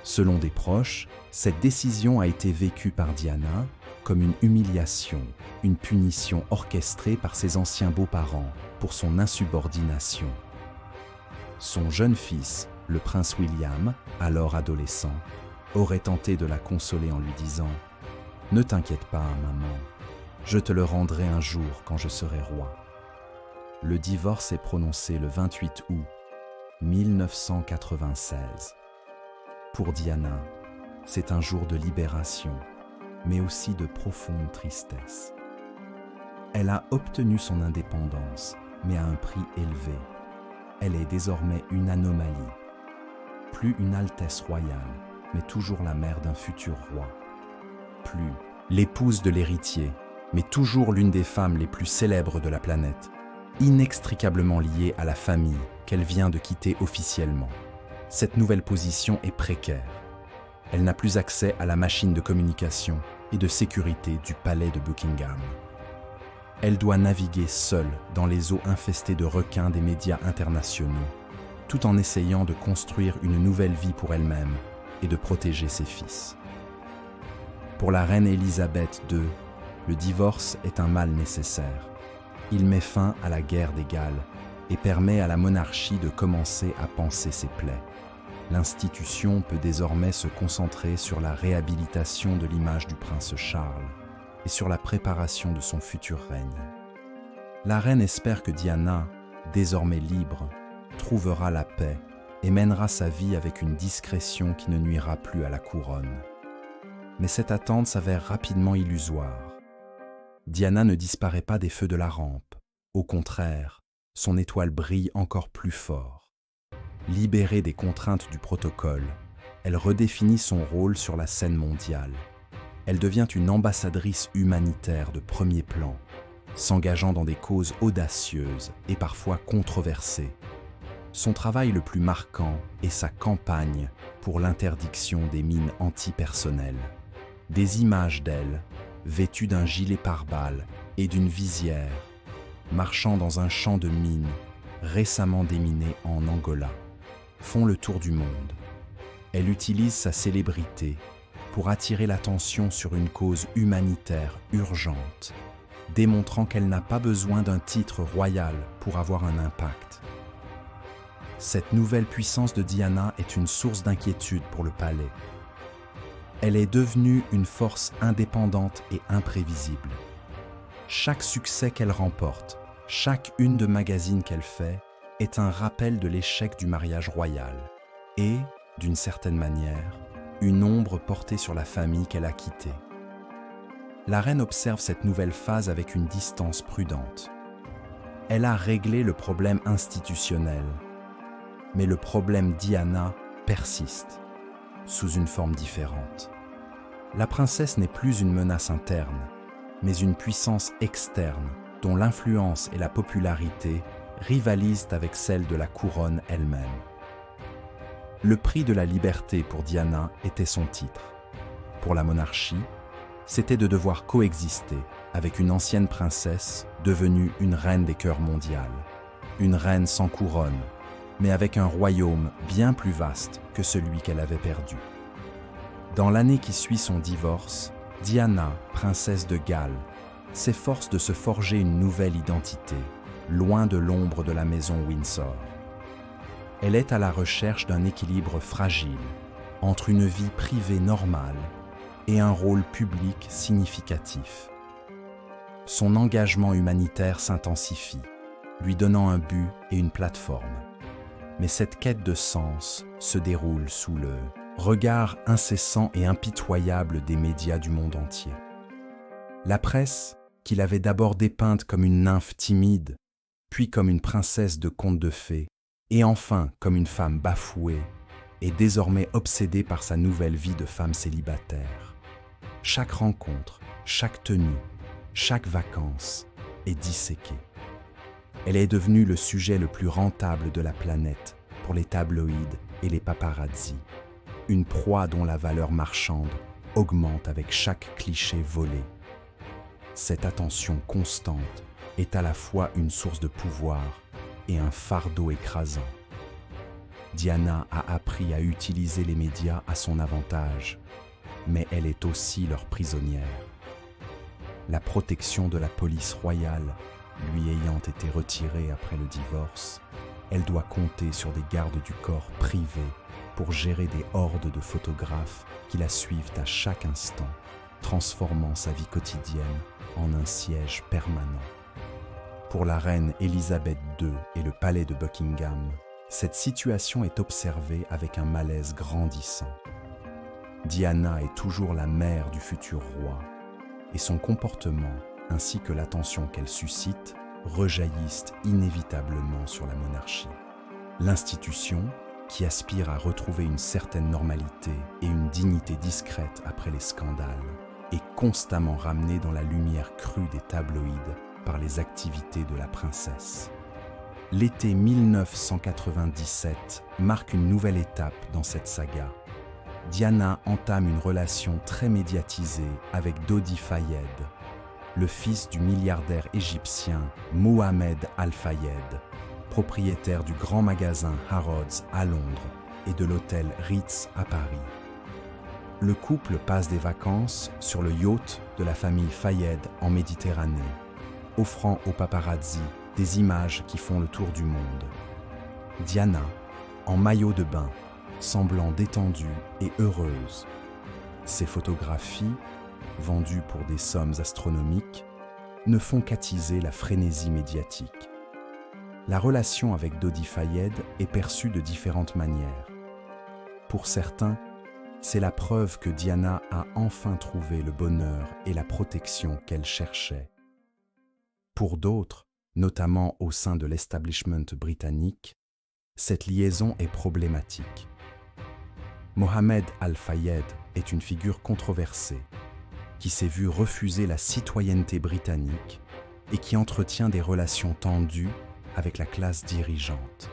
Selon des proches, cette décision a été vécue par Diana comme une humiliation, une punition orchestrée par ses anciens beaux-parents pour son insubordination. Son jeune fils, le prince William, alors adolescent, aurait tenté de la consoler en lui disant « Ne t'inquiète pas, maman, je te le rendrai un jour quand je serai roi. » Le divorce est prononcé le 28 août 1996. Pour Diana, c'est un jour de libération, mais aussi de profonde tristesse. Elle a obtenu son indépendance, mais à un prix élevé. Elle est désormais une anomalie. Plus une altesse royale, mais toujours la mère d'un futur roi. Plus l'épouse de l'héritier, mais toujours l'une des femmes les plus célèbres de la planète, inextricablement liée à la famille qu'elle vient de quitter officiellement. Cette nouvelle position est précaire. Elle n'a plus accès à la machine de communication et de sécurité du palais de Buckingham. Elle doit naviguer seule dans les eaux infestées de requins des médias internationaux, tout en essayant de construire une nouvelle vie pour elle-même et de protéger ses fils. Pour la reine Élisabeth II, le divorce est un mal nécessaire. Il met fin à la guerre des Galles et permet à la monarchie de commencer à panser ses plaies. L'institution peut désormais se concentrer sur la réhabilitation de l'image du prince Charles et sur la préparation de son futur règne. La reine espère que Diana, désormais libre, trouvera la paix et mènera sa vie avec une discrétion qui ne nuira plus à la couronne. Mais cette attente s'avère rapidement illusoire. Diana ne disparaît pas des feux de la rampe. Au contraire, son étoile brille encore plus fort. Libérée des contraintes du protocole, elle redéfinit son rôle sur la scène mondiale. Elle devient une ambassadrice humanitaire de premier plan, s'engageant dans des causes audacieuses et parfois controversées. Son travail le plus marquant est sa campagne pour l'interdiction des mines antipersonnelles. Des images d'elle, vêtue d'un gilet pare-balles et d'une visière, marchant dans un champ de mines récemment déminé en Angola, font le tour du monde. Elle utilise sa célébrité pour attirer l'attention sur une cause humanitaire urgente, démontrant qu'elle n'a pas besoin d'un titre royal pour avoir un impact. Cette nouvelle puissance de Diana est une source d'inquiétude pour le palais. Elle est devenue une force indépendante et imprévisible. Chaque succès qu'elle remporte, chaque une de magazine qu'elle fait, est un rappel de l'échec du mariage royal et, d'une certaine manière, une ombre portée sur la famille qu'elle a quittée. La reine observe cette nouvelle phase avec une distance prudente. Elle a réglé le problème institutionnel, mais le problème Diana persiste, sous une forme différente. La princesse n'est plus une menace interne, mais une puissance externe dont l'influence et la popularité rivalisent avec celle de la couronne elle-même. Le prix de la liberté pour Diana était son titre. Pour la monarchie, c'était de devoir coexister avec une ancienne princesse devenue une reine des cœurs mondiales, une reine sans couronne, mais avec un royaume bien plus vaste que celui qu'elle avait perdu. Dans l'année qui suit son divorce, Diana, princesse de Galles, s'efforce de se forger une nouvelle identité, loin de l'ombre de la maison Windsor. Elle est à la recherche d'un équilibre fragile entre une vie privée normale et un rôle public significatif. Son engagement humanitaire s'intensifie, lui donnant un but et une plateforme. Mais cette quête de sens se déroule sous le regard incessant et impitoyable des médias du monde entier. La presse, qu'il avait d'abord dépeinte comme une nymphe timide, puis comme une princesse de conte de fées, et enfin comme une femme bafouée, est désormais obsédée par sa nouvelle vie de femme célibataire. Chaque rencontre, chaque tenue, chaque vacances est disséquée. Elle est devenue le sujet le plus rentable de la planète pour les tabloïds et les paparazzis, une proie dont la valeur marchande augmente avec chaque cliché volé. Cette attention constante est à la fois une source de pouvoir et un fardeau écrasant. Diana a appris à utiliser les médias à son avantage, mais elle est aussi leur prisonnière. La protection de la police royale lui ayant été retirée après le divorce, elle doit compter sur des gardes du corps privés pour gérer des hordes de photographes qui la suivent à chaque instant, transformant sa vie quotidienne en un siège permanent. Pour la reine Élisabeth II et le palais de Buckingham, cette situation est observée avec un malaise grandissant. Diana est toujours la mère du futur roi, et son comportement, ainsi que l'attention qu'elle suscite, rejaillissent inévitablement sur la monarchie. L'institution, qui aspire à retrouver une certaine normalité et une dignité discrète après les scandales, est constamment ramenée dans la lumière crue des tabloïds par les activités de la princesse. L'été 1997 marque une nouvelle étape dans cette saga. Diana entame une relation très médiatisée avec Dodi Fayed, le fils du milliardaire égyptien Mohamed Al-Fayed, propriétaire du grand magasin Harrods à Londres et de l'hôtel Ritz à Paris. Le couple passe des vacances sur le yacht de la famille Fayed en Méditerranée, offrant aux paparazzi des images qui font le tour du monde. Diana, en maillot de bain, semblant détendue et heureuse. Ces photographies, vendues pour des sommes astronomiques, ne font qu'attiser la frénésie médiatique. La relation avec Dodi Fayed est perçue de différentes manières. Pour certains, c'est la preuve que Diana a enfin trouvé le bonheur et la protection qu'elle cherchait. Pour d'autres, notamment au sein de l'establishment britannique, cette liaison est problématique. Mohamed Al-Fayed est une figure controversée, qui s'est vu refuser la citoyenneté britannique et qui entretient des relations tendues avec la classe dirigeante.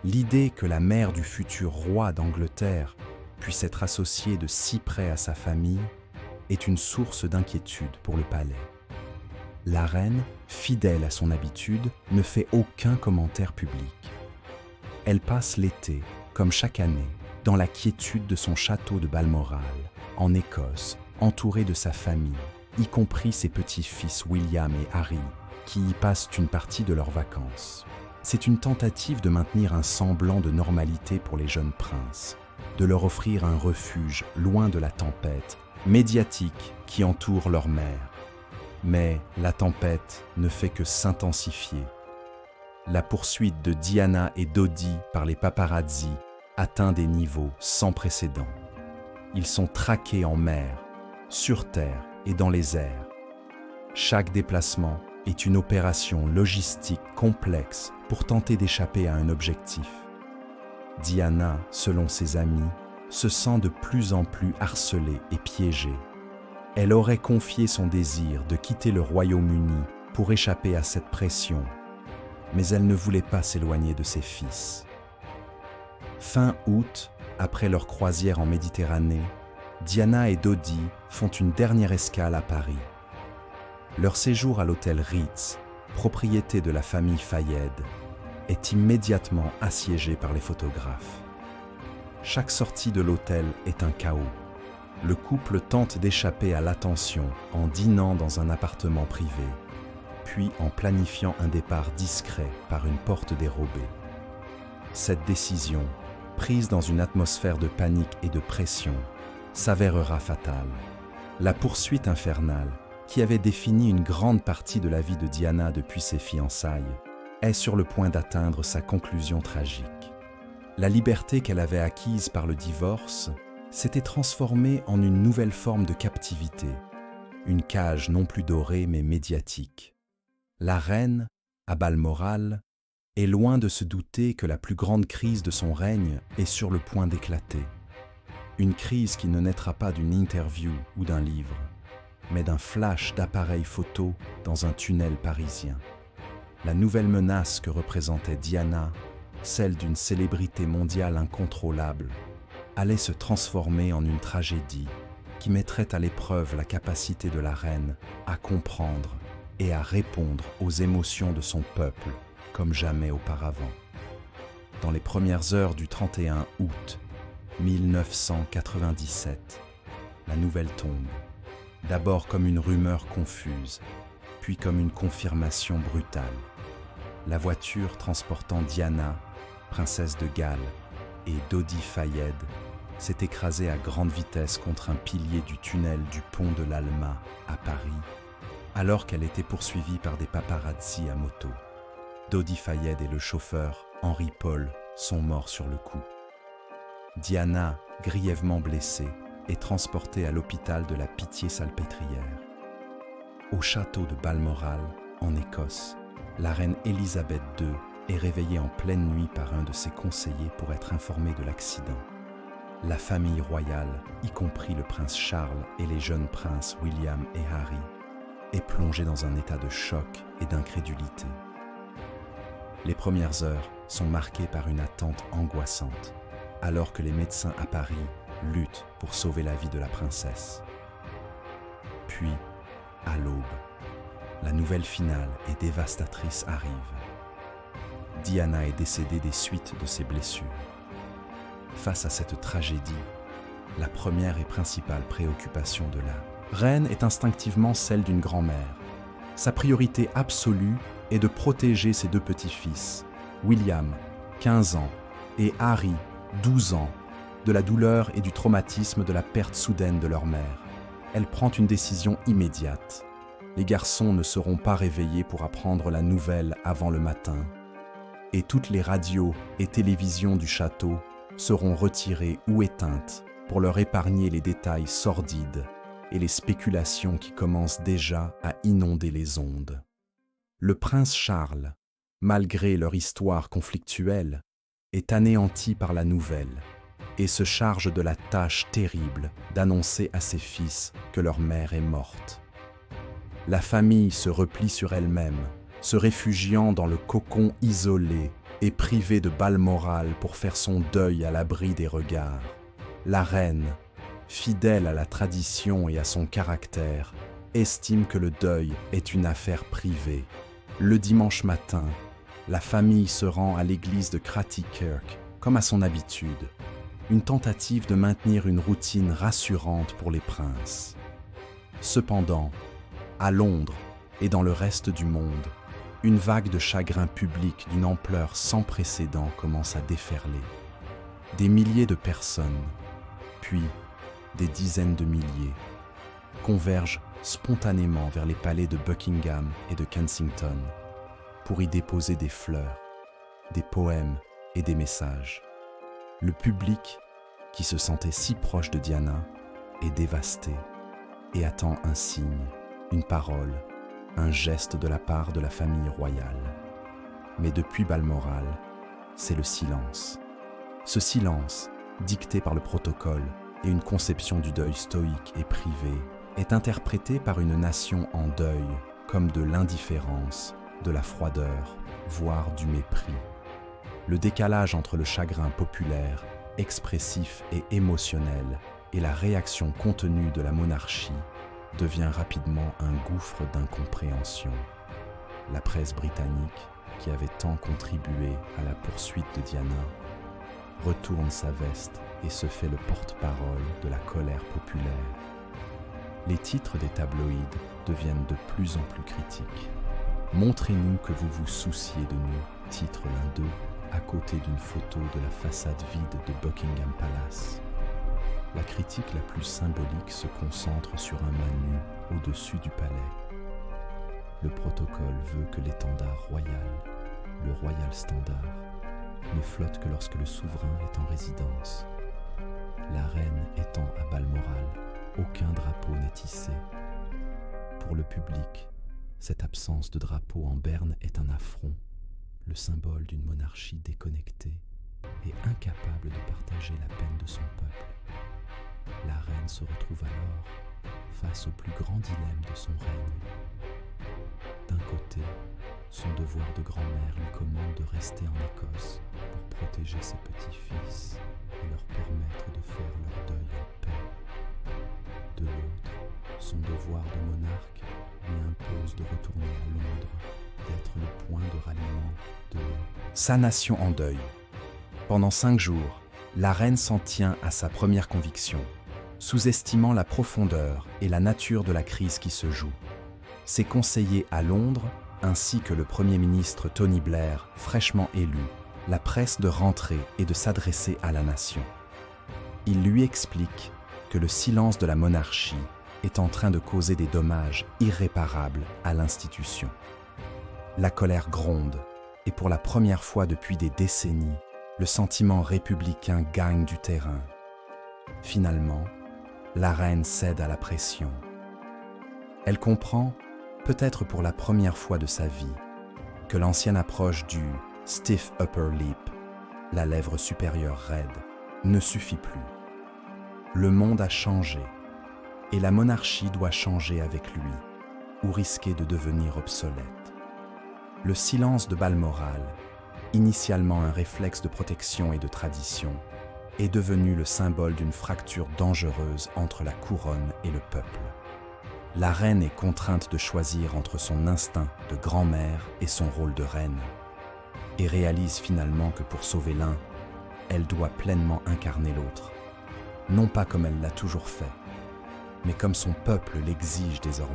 L'idée que la mère du futur roi d'Angleterre puisse être associée de si près à sa famille est une source d'inquiétude pour le palais. La reine, fidèle à son habitude, ne fait aucun commentaire public. Elle passe l'été, comme chaque année, dans la quiétude de son château de Balmoral, en Écosse, entourée de sa famille, y compris ses petits-fils William et Harry, qui y passent une partie de leurs vacances. C'est une tentative de maintenir un semblant de normalité pour les jeunes princes, de leur offrir un refuge loin de la tempête médiatique qui entoure leur mère. Mais la tempête ne fait que s'intensifier. La poursuite de Diana et Dodi par les paparazzi atteint des niveaux sans précédent. Ils sont traqués en mer, sur terre et dans les airs. Chaque déplacement est une opération logistique complexe pour tenter d'échapper à un objectif. Diana, selon ses amis, se sent de plus en plus harcelée et piégée. Elle aurait confié son désir de quitter le Royaume-Uni pour échapper à cette pression, mais elle ne voulait pas s'éloigner de ses fils. Fin août, après leur croisière en Méditerranée, Diana et Dodi font une dernière escale à Paris. Leur séjour à l'hôtel Ritz, propriété de la famille Fayed, est immédiatement assiégé par les photographes. Chaque sortie de l'hôtel est un chaos. Le couple tente d'échapper à l'attention en dînant dans un appartement privé, puis en planifiant un départ discret par une porte dérobée. Cette décision, prise dans une atmosphère de panique et de pression, s'avérera fatale. La poursuite infernale, qui avait défini une grande partie de la vie de Diana depuis ses fiançailles, est sur le point d'atteindre sa conclusion tragique. La liberté qu'elle avait acquise par le divorce s'était transformée en une nouvelle forme de captivité. une cage non plus dorée mais médiatique. La reine, à Balmoral, est loin de se douter que la plus grande crise de son règne est sur le point d'éclater. Une crise qui ne naîtra pas d'une interview ou d'un livre, mais d'un flash d'appareil photo dans un tunnel parisien. La nouvelle menace que représentait Diana, celle d'une célébrité mondiale incontrôlable, allait se transformer en une tragédie qui mettrait à l'épreuve la capacité de la reine à comprendre et à répondre aux émotions de son peuple comme jamais auparavant. Dans les premières heures du 31 août 1997, la nouvelle tombe, d'abord comme une rumeur confuse, puis comme une confirmation brutale. La voiture transportant Diana, princesse de Galles, et Dodi Fayed s'est écrasée à grande vitesse contre un pilier du tunnel du pont de l'Alma à Paris, alors qu'elle était poursuivie par des paparazzi à moto. Dodi Fayed et le chauffeur, Henri Paul, sont morts sur le coup. Diana, grièvement blessée, est transportée à l'hôpital de la Pitié-Salpêtrière. Au château de Balmoral, en Écosse, la reine Élisabeth II est réveillée en pleine nuit par un de ses conseillers pour être informée de l'accident. La famille royale, y compris le prince Charles et les jeunes princes William et Harry, est plongée dans un état de choc et d'incrédulité. Les premières heures sont marquées par une attente angoissante, alors que les médecins à Paris luttent pour sauver la vie de la princesse. Puis, à l'aube, la nouvelle finale et dévastatrice arrive. Diana est décédée des suites de ses blessures. Face à cette tragédie, la première et principale préoccupation de la reine est instinctivement celle d'une grand-mère. Sa priorité absolue est de protéger ses deux petits-fils, William, 15 ans, et Harry, 12 ans, de la douleur et du traumatisme de la perte soudaine de leur mère. Elle prend une décision immédiate. Les garçons ne seront pas réveillés pour apprendre la nouvelle avant le matin, et toutes les radios et télévisions du château seront retirées ou éteintes pour leur épargner les détails sordides et les spéculations qui commencent déjà à inonder les ondes. Le prince Charles, malgré leur histoire conflictuelle, est anéanti par la nouvelle et se charge de la tâche terrible d'annoncer à ses fils que leur mère est morte. La famille se replie sur elle-même, se réfugiant dans le cocon isolé et privé de Balmoral pour faire son deuil à l'abri des regards. La reine, fidèle à la tradition et à son caractère, estime que le deuil est une affaire privée. Le dimanche matin, la famille se rend à l'église de Cratty Kirk, comme à son habitude, une tentative de maintenir une routine rassurante pour les princes. Cependant, à Londres et dans le reste du monde, une vague de chagrin public d'une ampleur sans précédent commence à déferler. Des milliers de personnes, puis des dizaines de milliers, convergent spontanément vers les palais de Buckingham et de Kensington pour y déposer des fleurs, des poèmes et des messages. Le public, qui se sentait si proche de Diana, est dévasté et attend un signe, une parole, un geste de la part de la famille royale. Mais depuis Balmoral, c'est le silence. Ce silence, dicté par le protocole et une conception du deuil stoïque et privé, est interprété par une nation en deuil comme de l'indifférence, de la froideur, voire du mépris. Le décalage entre le chagrin populaire, expressif et émotionnel, et la réaction contenue de la monarchie devient rapidement un gouffre d'incompréhension. La presse britannique, qui avait tant contribué à la poursuite de Diana, retourne sa veste et se fait le porte-parole de la colère populaire. Les titres des tabloïds deviennent de plus en plus critiques. « Montrez-nous que vous vous souciez de nous », titre l'un d'eux, à côté d'une photo de la façade vide de Buckingham Palace. La critique la plus symbolique se concentre sur un mât nu au-dessus du palais. Le protocole veut que l'étendard royal, le Royal Standard, ne flotte que lorsque le souverain est en résidence. La reine étant à Balmoral, aucun drapeau n'est hissé. le public. Cette absence de drapeau en berne est un affront, le symbole d'une monarchie déconnectée et incapable de partager la peine de son peuple. La reine se retrouve alors face au plus grand dilemme de son règne. D'un côté, son devoir de grand-mère lui commande de rester en Écosse pour protéger ses petits-fils et leur permettre de faire leur deuil en paix. De l'autre, son devoir de monarque lui impose de retourner à Londres, d'être le point de ralliement de sa nation en deuil. Pendant 5 jours, la reine s'en tient à sa première conviction, sous-estimant la profondeur et la nature de la crise qui se joue. Ses conseillers à Londres, ainsi que le Premier ministre Tony Blair, fraîchement élu, la pressent de rentrer et de s'adresser à la nation. Il lui explique que le silence de la monarchie est en train de causer des dommages irréparables à l'institution. La colère gronde, et pour la première fois depuis des décennies, le sentiment républicain gagne du terrain. Finalement, la reine cède à la pression. Elle comprend, peut-être pour la première fois de sa vie, que l'ancienne approche du « stiff upper lip », la lèvre supérieure raide, ne suffit plus. Le monde a changé, et la monarchie doit changer avec lui, ou risquer de devenir obsolète. Le silence de Balmoral, initialement un réflexe de protection et de tradition, est devenu le symbole d'une fracture dangereuse entre la couronne et le peuple. La reine est contrainte de choisir entre son instinct de grand-mère et son rôle de reine, et réalise finalement que pour sauver l'un, elle doit pleinement incarner l'autre, non pas comme elle l'a toujours fait, mais comme son peuple l'exige désormais.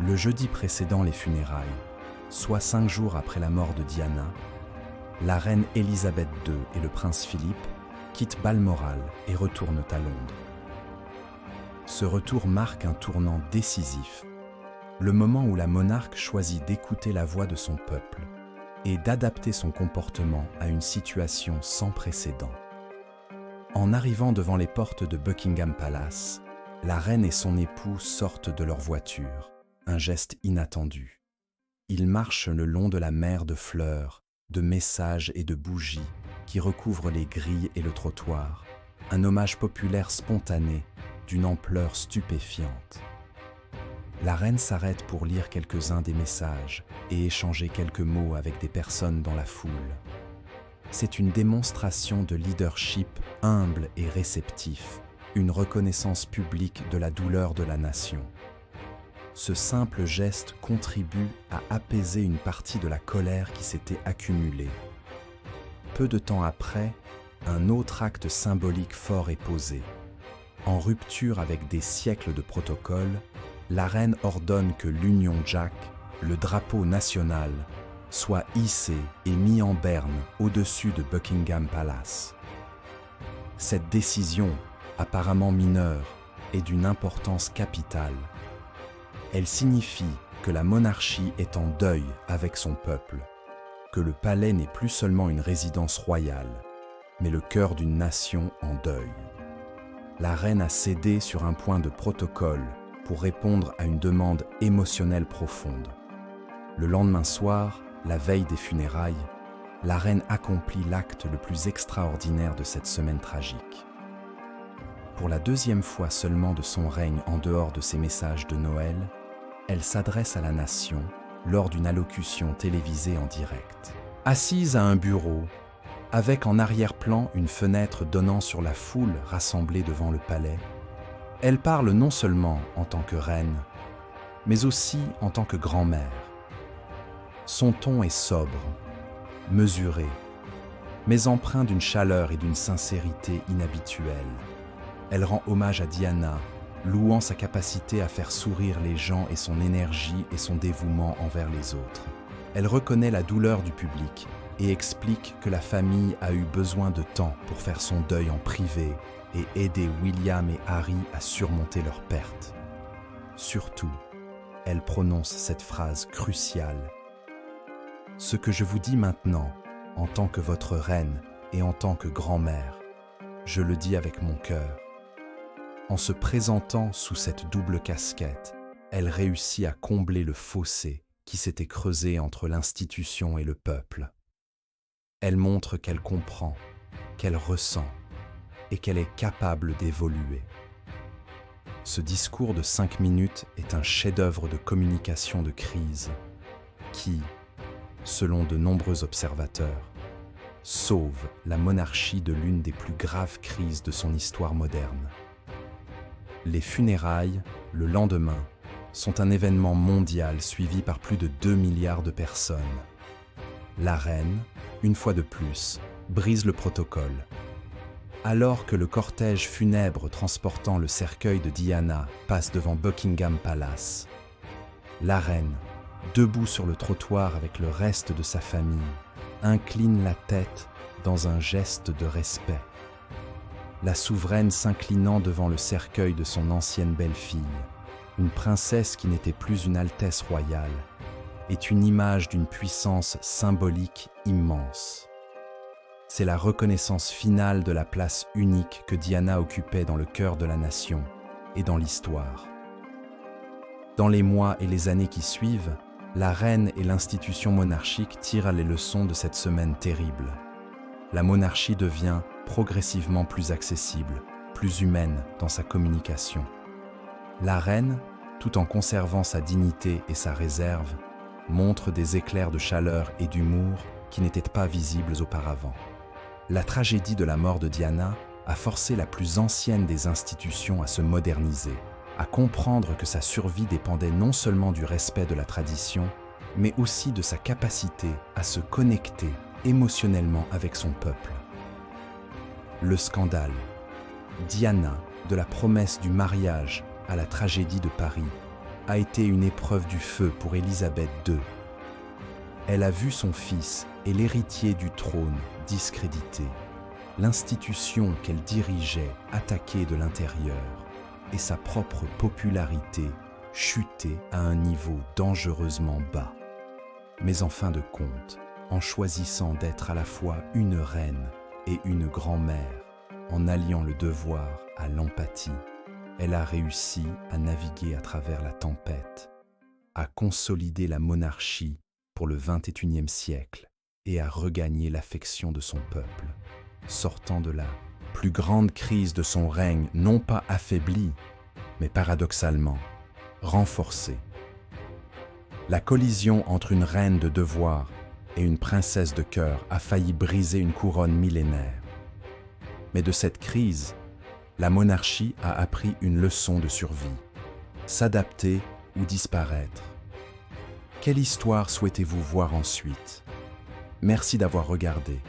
Le jeudi précédant les funérailles, soit 5 jours après la mort de Diana, la reine Élisabeth II et le prince Philippe quittent Balmoral et retournent à Londres. Ce retour marque un tournant décisif, le moment où la monarque choisit d'écouter la voix de son peuple et d'adapter son comportement à une situation sans précédent. En arrivant devant les portes de Buckingham Palace, la reine et son époux sortent de leur voiture, un geste inattendu. Ils marchent le long de la mer de fleurs, de messages et de bougies qui recouvrent les grilles et le trottoir, un hommage populaire spontané d'une ampleur stupéfiante. La reine s'arrête pour lire quelques-uns des messages et échanger quelques mots avec des personnes dans la foule. C'est une démonstration de leadership humble et réceptif, une reconnaissance publique de la douleur de la nation. Ce simple geste contribue à apaiser une partie de la colère qui s'était accumulée. Peu de temps après, un autre acte symbolique fort est posé. En rupture avec des siècles de protocole, la reine ordonne que l'Union Jack, le drapeau national, soit hissé et mis en berne au-dessus de Buckingham Palace. Cette décision, apparemment mineure, est d'une importance capitale. Elle signifie que la monarchie est en deuil avec son peuple, que le palais n'est plus seulement une résidence royale, mais le cœur d'une nation en deuil. La reine a cédé sur un point de protocole pour répondre à une demande émotionnelle profonde. Le lendemain soir, la veille des funérailles, la reine accomplit l'acte le plus extraordinaire de cette semaine tragique. Pour la 2e fois seulement de son règne en dehors de ses messages de Noël, elle s'adresse à la nation lors d'une allocution télévisée en direct. Assise à un bureau, avec en arrière-plan une fenêtre donnant sur la foule rassemblée devant le palais, elle parle non seulement en tant que reine, mais aussi en tant que grand-mère. Son ton est sobre, mesuré, mais empreint d'une chaleur et d'une sincérité inhabituelles. Elle rend hommage à Diana, louant sa capacité à faire sourire les gens et son énergie et son dévouement envers les autres. Elle reconnaît la douleur du public et explique que la famille a eu besoin de temps pour faire son deuil en privé et aider William et Harry à surmonter leurs pertes. Surtout, elle prononce cette phrase cruciale. « Ce que je vous dis maintenant, en tant que votre reine et en tant que grand-mère, je le dis avec mon cœur. » En se présentant sous cette double casquette, elle réussit à combler le fossé qui s'était creusé entre l'institution et le peuple. Elle montre qu'elle comprend, qu'elle ressent et qu'elle est capable d'évoluer. Ce discours de 5 minutes est un chef-d'œuvre de communication de crise qui, selon de nombreux observateurs, sauve la monarchie de l'une des plus graves crises de son histoire moderne. Les funérailles, le lendemain, sont un événement mondial suivi par plus de 2 milliards de personnes. La reine, une fois de plus, brise le protocole. Alors que le cortège funèbre transportant le cercueil de Diana passe devant Buckingham Palace, la reine, debout sur le trottoir avec le reste de sa famille, incline la tête dans un geste de respect. La souveraine s'inclinant devant le cercueil de son ancienne belle-fille, une princesse qui n'était plus une altesse royale, est une image d'une puissance symbolique immense. C'est la reconnaissance finale de la place unique que Diana occupait dans le cœur de la nation et dans l'histoire. Dans les mois et les années qui suivent, la reine et l'institution monarchique tirent les leçons de cette semaine terrible. La monarchie devient progressivement plus accessible, plus humaine dans sa communication. La reine, tout en conservant sa dignité et sa réserve, montre des éclairs de chaleur et d'humour qui n'étaient pas visibles auparavant. La tragédie de la mort de Diana a forcé la plus ancienne des institutions à se moderniser, à comprendre que sa survie dépendait non seulement du respect de la tradition, mais aussi de sa capacité à se connecter émotionnellement avec son peuple. Le scandale. Diana, de la promesse du mariage à la tragédie de Paris, a été une épreuve du feu pour Élisabeth II. Elle a vu son fils et l'héritier du trône discrédité, l'institution qu'elle dirigeait attaquée de l'intérieur et sa propre popularité chuter à un niveau dangereusement bas. Mais en fin de compte, en choisissant d'être à la fois une reine et une grand-mère, en alliant le devoir à l'empathie, elle a réussi à naviguer à travers la tempête, à consolider la monarchie pour le XXIe siècle et à regagner l'affection de son peuple, sortant de la plus grande crise de son règne non pas affaiblie, mais paradoxalement renforcée. La collision entre une reine de devoir et une princesse de cœur a failli briser une couronne millénaire. Mais de cette crise, la monarchie a appris une leçon de survie, s'adapter ou disparaître. Quelle histoire souhaitez-vous voir ensuite? Merci d'avoir regardé.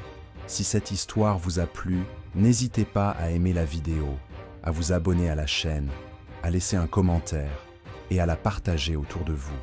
Si cette histoire vous a plu, n'hésitez pas à aimer la vidéo, à vous abonner à la chaîne, à laisser un commentaire et à la partager autour de vous.